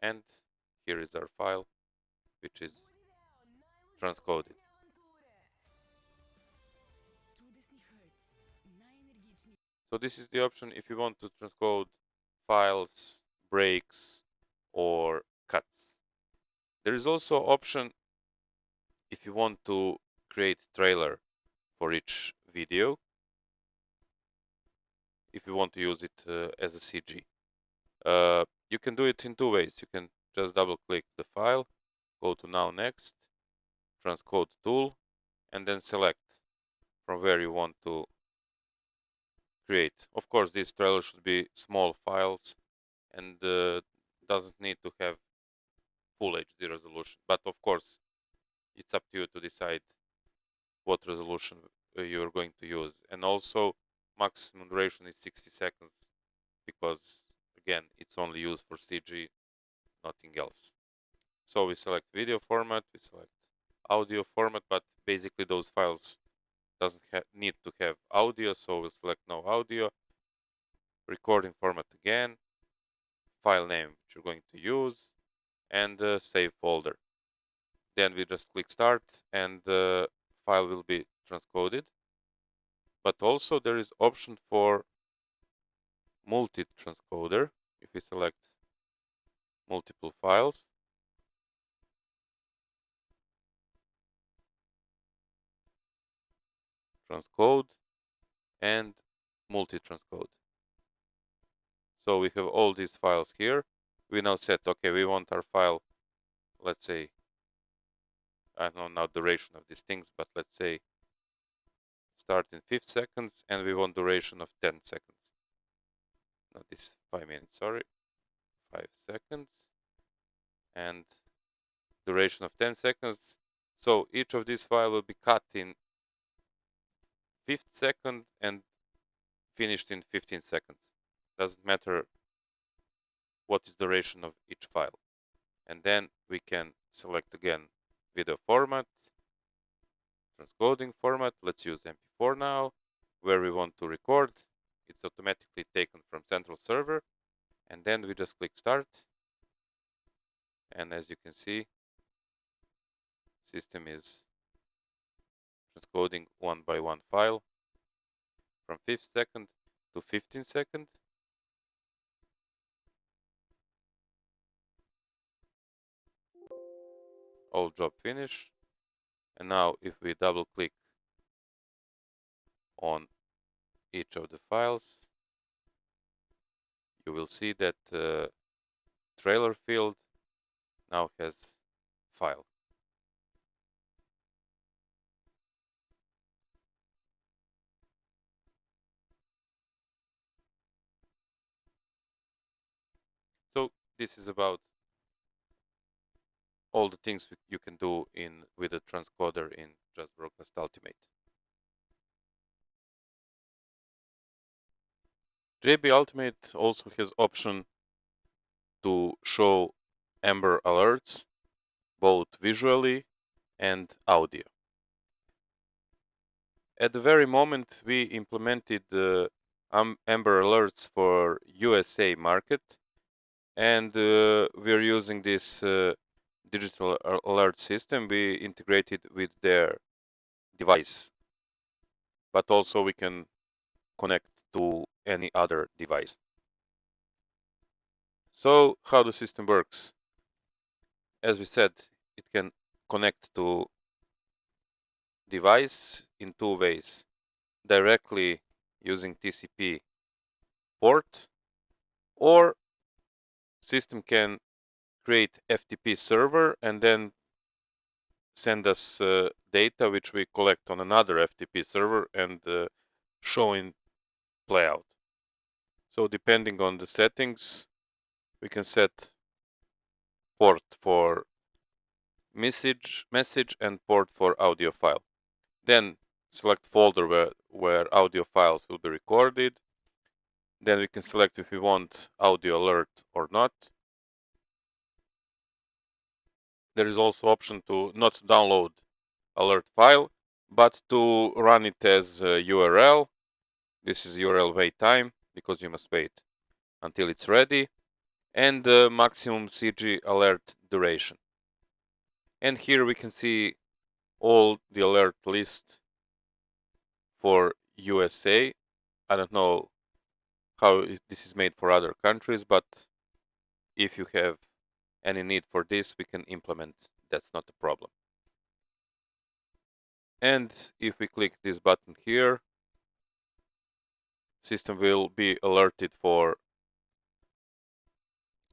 and here is our file, which is transcoded. So this is the option if you want to transcode files, breaks, or cuts. There is also option if you want to create trailer for each video, if you want to use it as a CG. You can do it in two ways. You can just double click the file, go to now next, transcode tool, and then select from where you want to create. Of course, this trailer should be small files and doesn't need to have full HD resolution. But of course, it's up to you to decide what resolution you're going to use. And also, maximum duration is 60 seconds because, again, it's only used for CG, nothing else. So we select video format, we select audio format, but basically those files doesn't need to have audio, so we'll select no audio. Recording format again, file name which you're going to use, and save folder. Then we just click start and the file will be transcoded. But also there is option for multi-transcoder. If we select multiple files, transcode and multi-transcode. So we have all these files here. We now set, okay, we want our file, let's say, I don't know now duration of these things, but let's say start in 5 seconds and we want duration of 10 seconds. No, this is 5 minutes, sorry. 5 seconds and duration of 10 seconds. So each of these files will be cut in 5th second and finished in 15 seconds. Doesn't matter what is the duration of each file. And then we can select again video format, transcoding format. Let's use MP4 now. Where we want to record, it's automatically taken from central server. And then we just click start. And as you can see, system is transcoding one by one file from 5th second to 15th second. All job finish. And now if we double click on each of the files, you will see that trailer field now has file. So this is about all the things you can do with a transcoder in Just Broadcast Ultimate. JB Ultimate also has option to show Amber alerts, both visually and audio. At the very moment we implemented the Amber alerts for USA market, and we're using this digital alert system. We integrated with their device, but also we can connect to any other device. So how the system works? As we said, it can connect to device in two ways: directly using TCP port, or system can create FTP server and then send us data which we collect on another FTP server and show in playout. So depending on the settings, we can set port for message and port for audio file. Then select folder where audio files will be recorded. Then we can select if we want audio alert or not. There is also option to not download alert file, but to run it as a URL. This is URL wait time, because you must wait until it's ready, and the maximum CG alert duration. And here we can see all the alert list for USA. I don't know how this is made for other countries, but if you have any need for this, we can implement. That's not a problem. And if we click this button here, system will be alerted to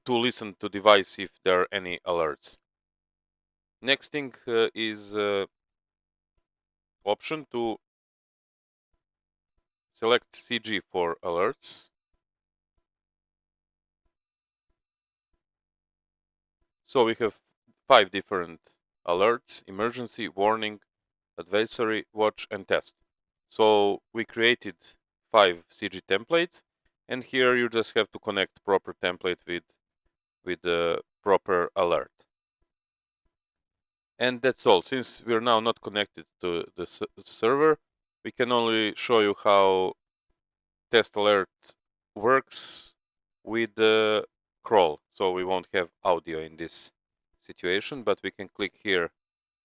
listen to device if there are any alerts. Next thing is option to select CG for alerts. So we have 5 different alerts: emergency, warning, advisory, watch, and test. So we created 5 CG templates, and here you just have to connect proper template with the proper alert. And that's all. Since we're now not connected to the server, we can only show you how test alert works with the crawl. So we won't have audio in this situation, but we can click here,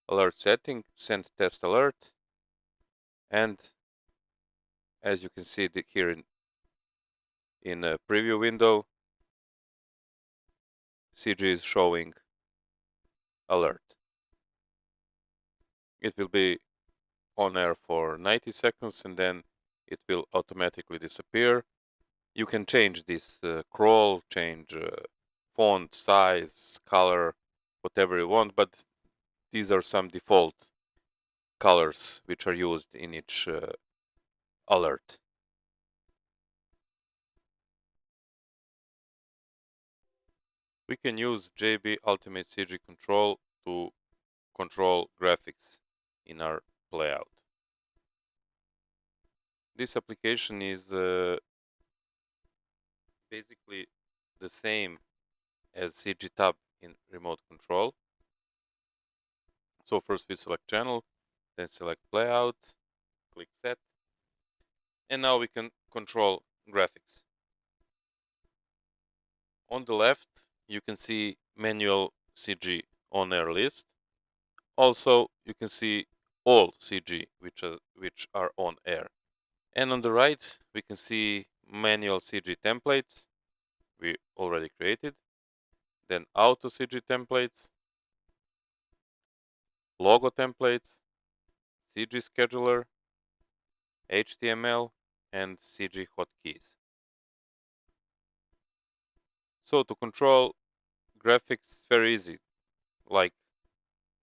alert setting, send test alert, and as you can see here in a preview window, CG is showing alert. It will be on air for 90 seconds and then it will automatically disappear. You can change this crawl, change font, size, color, whatever you want, but these are some default colors which are used in each alert. We can use JB Ultimate CG Control to control graphics in our playout. This application is basically the same as CG tab in remote control. So first we select channel, then select playout, click set, and now we can control graphics. On the left, you can see manual CG on air list. Also, you can see all CG which are on air. And on the right, we can see manual CG templates we already created, then auto CG templates, logo templates, CG scheduler, HTML, and CG hotkeys. So to control graphics, very easy. Like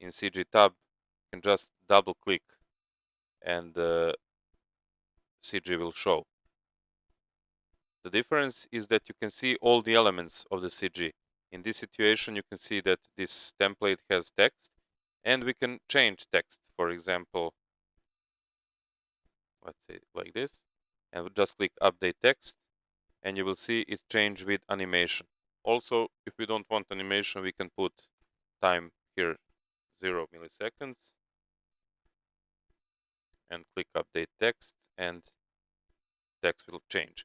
in CG tab, you can just double click and CG will show. The difference is that you can see all the elements of the CG. In this situation, you can see that this template has text, and we can change text. For example, let's say like this, and we'll just click update text, and you will see it change with animation. Also, if we don't want animation, we can put time here 0 milliseconds and click update text, and text will change.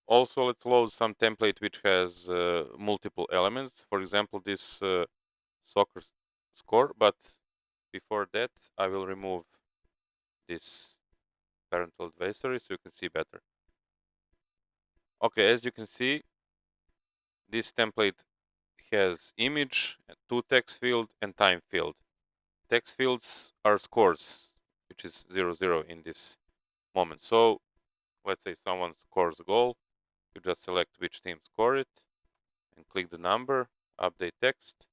Also, let's load some template which has multiple elements. For example, this soccer score, but before that, I will remove this parental advisory so you can see better. Okay, as you can see, this template has image, 2 text field, and time field. Text fields are scores, which is 0-0 in this moment. So let's say someone scores a goal, you just select which team scored it and click the number, update text,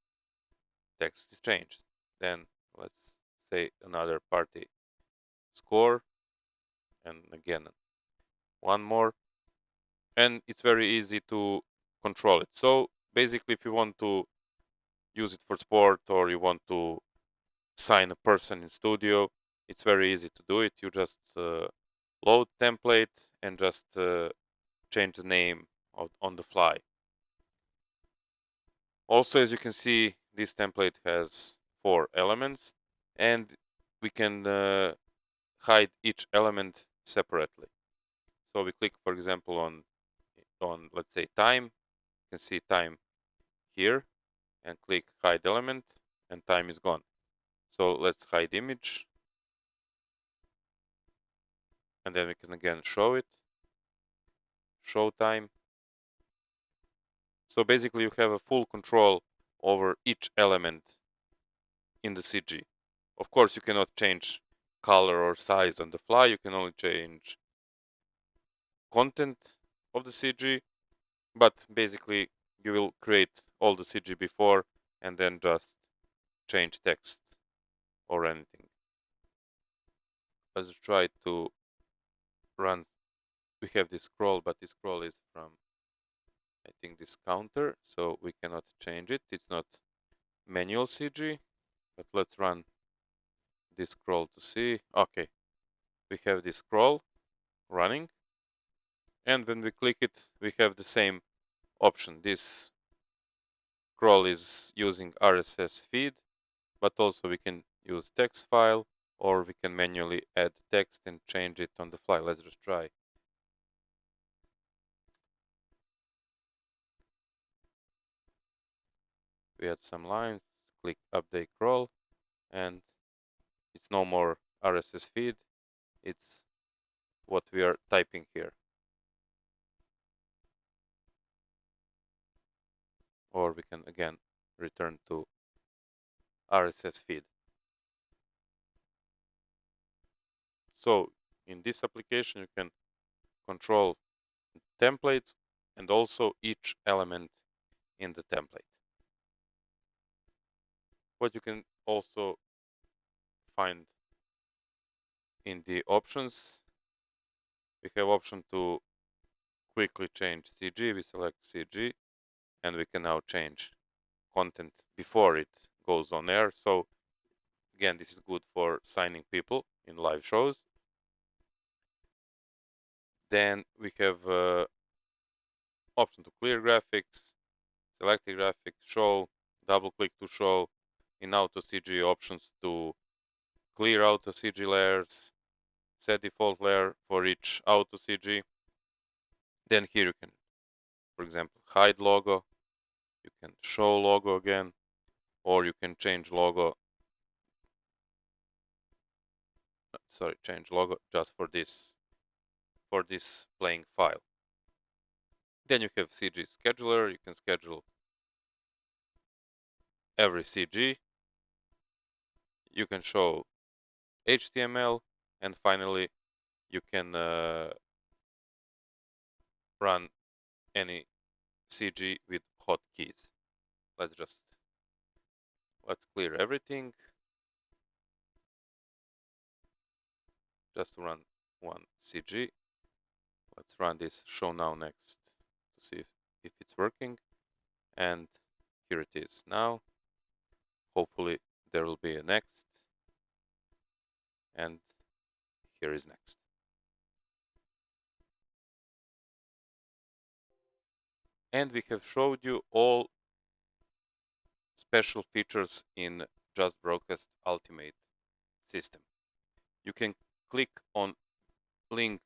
text is changed. Then let's say another party score, and again one more, and it's very easy to control it. So basically, if you want to use it for sport or you want to sign a person in studio, it's very easy to do it. You just load template and just change the name on the fly. Also, as you can see, this template has 4 elements, and we can hide each element separately. So we click, for example, on let's say time. You can see time here, and click hide element, and time is gone. So let's hide image, and then we can again show it, show time. So basically, you have a full control over each element in the CG. Of course, you cannot change color or size on the fly. You can only change content of the CG, but basically you will create all the CG before and then just change text or anything. Let's try to run. We have this scroll, but this scroll is from, I think, this counter, so we cannot change it. It's not manual CG, but let's run this scroll to see. Okay, we have this scroll running, and when we click it, we have the same option. This scroll is using RSS feed, but also we can use text file, or we can manually add text and change it on the fly. Let's just try. We add some lines, click update scroll, and it's no more RSS feed, it's what we are typing here. Or we can again return to RSS feed. So in this application you can control templates and also each element in the template. What you can also find in the options, we have option to quickly change CG. We select CG and we can now change content before it goes on air. So again, this is good for signing people in live shows. Then we have option to clear graphics, select the graphic, show, double click to show. In auto CG options to clear auto CG layers, set default layer for each auto CG. Then here you can, for example, hide logo, you can show logo again, or you can change logo. Sorry, change logo just for this playing file. Then you have CG scheduler, you can schedule every CG. You can show HTML, and finally you can run any CG with hotkeys. Let's clear everything. Just to run one CG. Let's run this show now next to see if it's working. And here it is now. Hopefully there will be a next. And here is next. And we have showed you all special features in Just Broadcast Ultimate system. You can click on link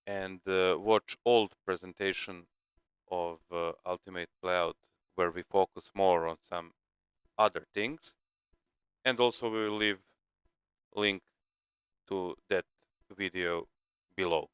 and watch old presentation of Ultimate Playout, where we focus more on some other things. And also we will leave link to that video below.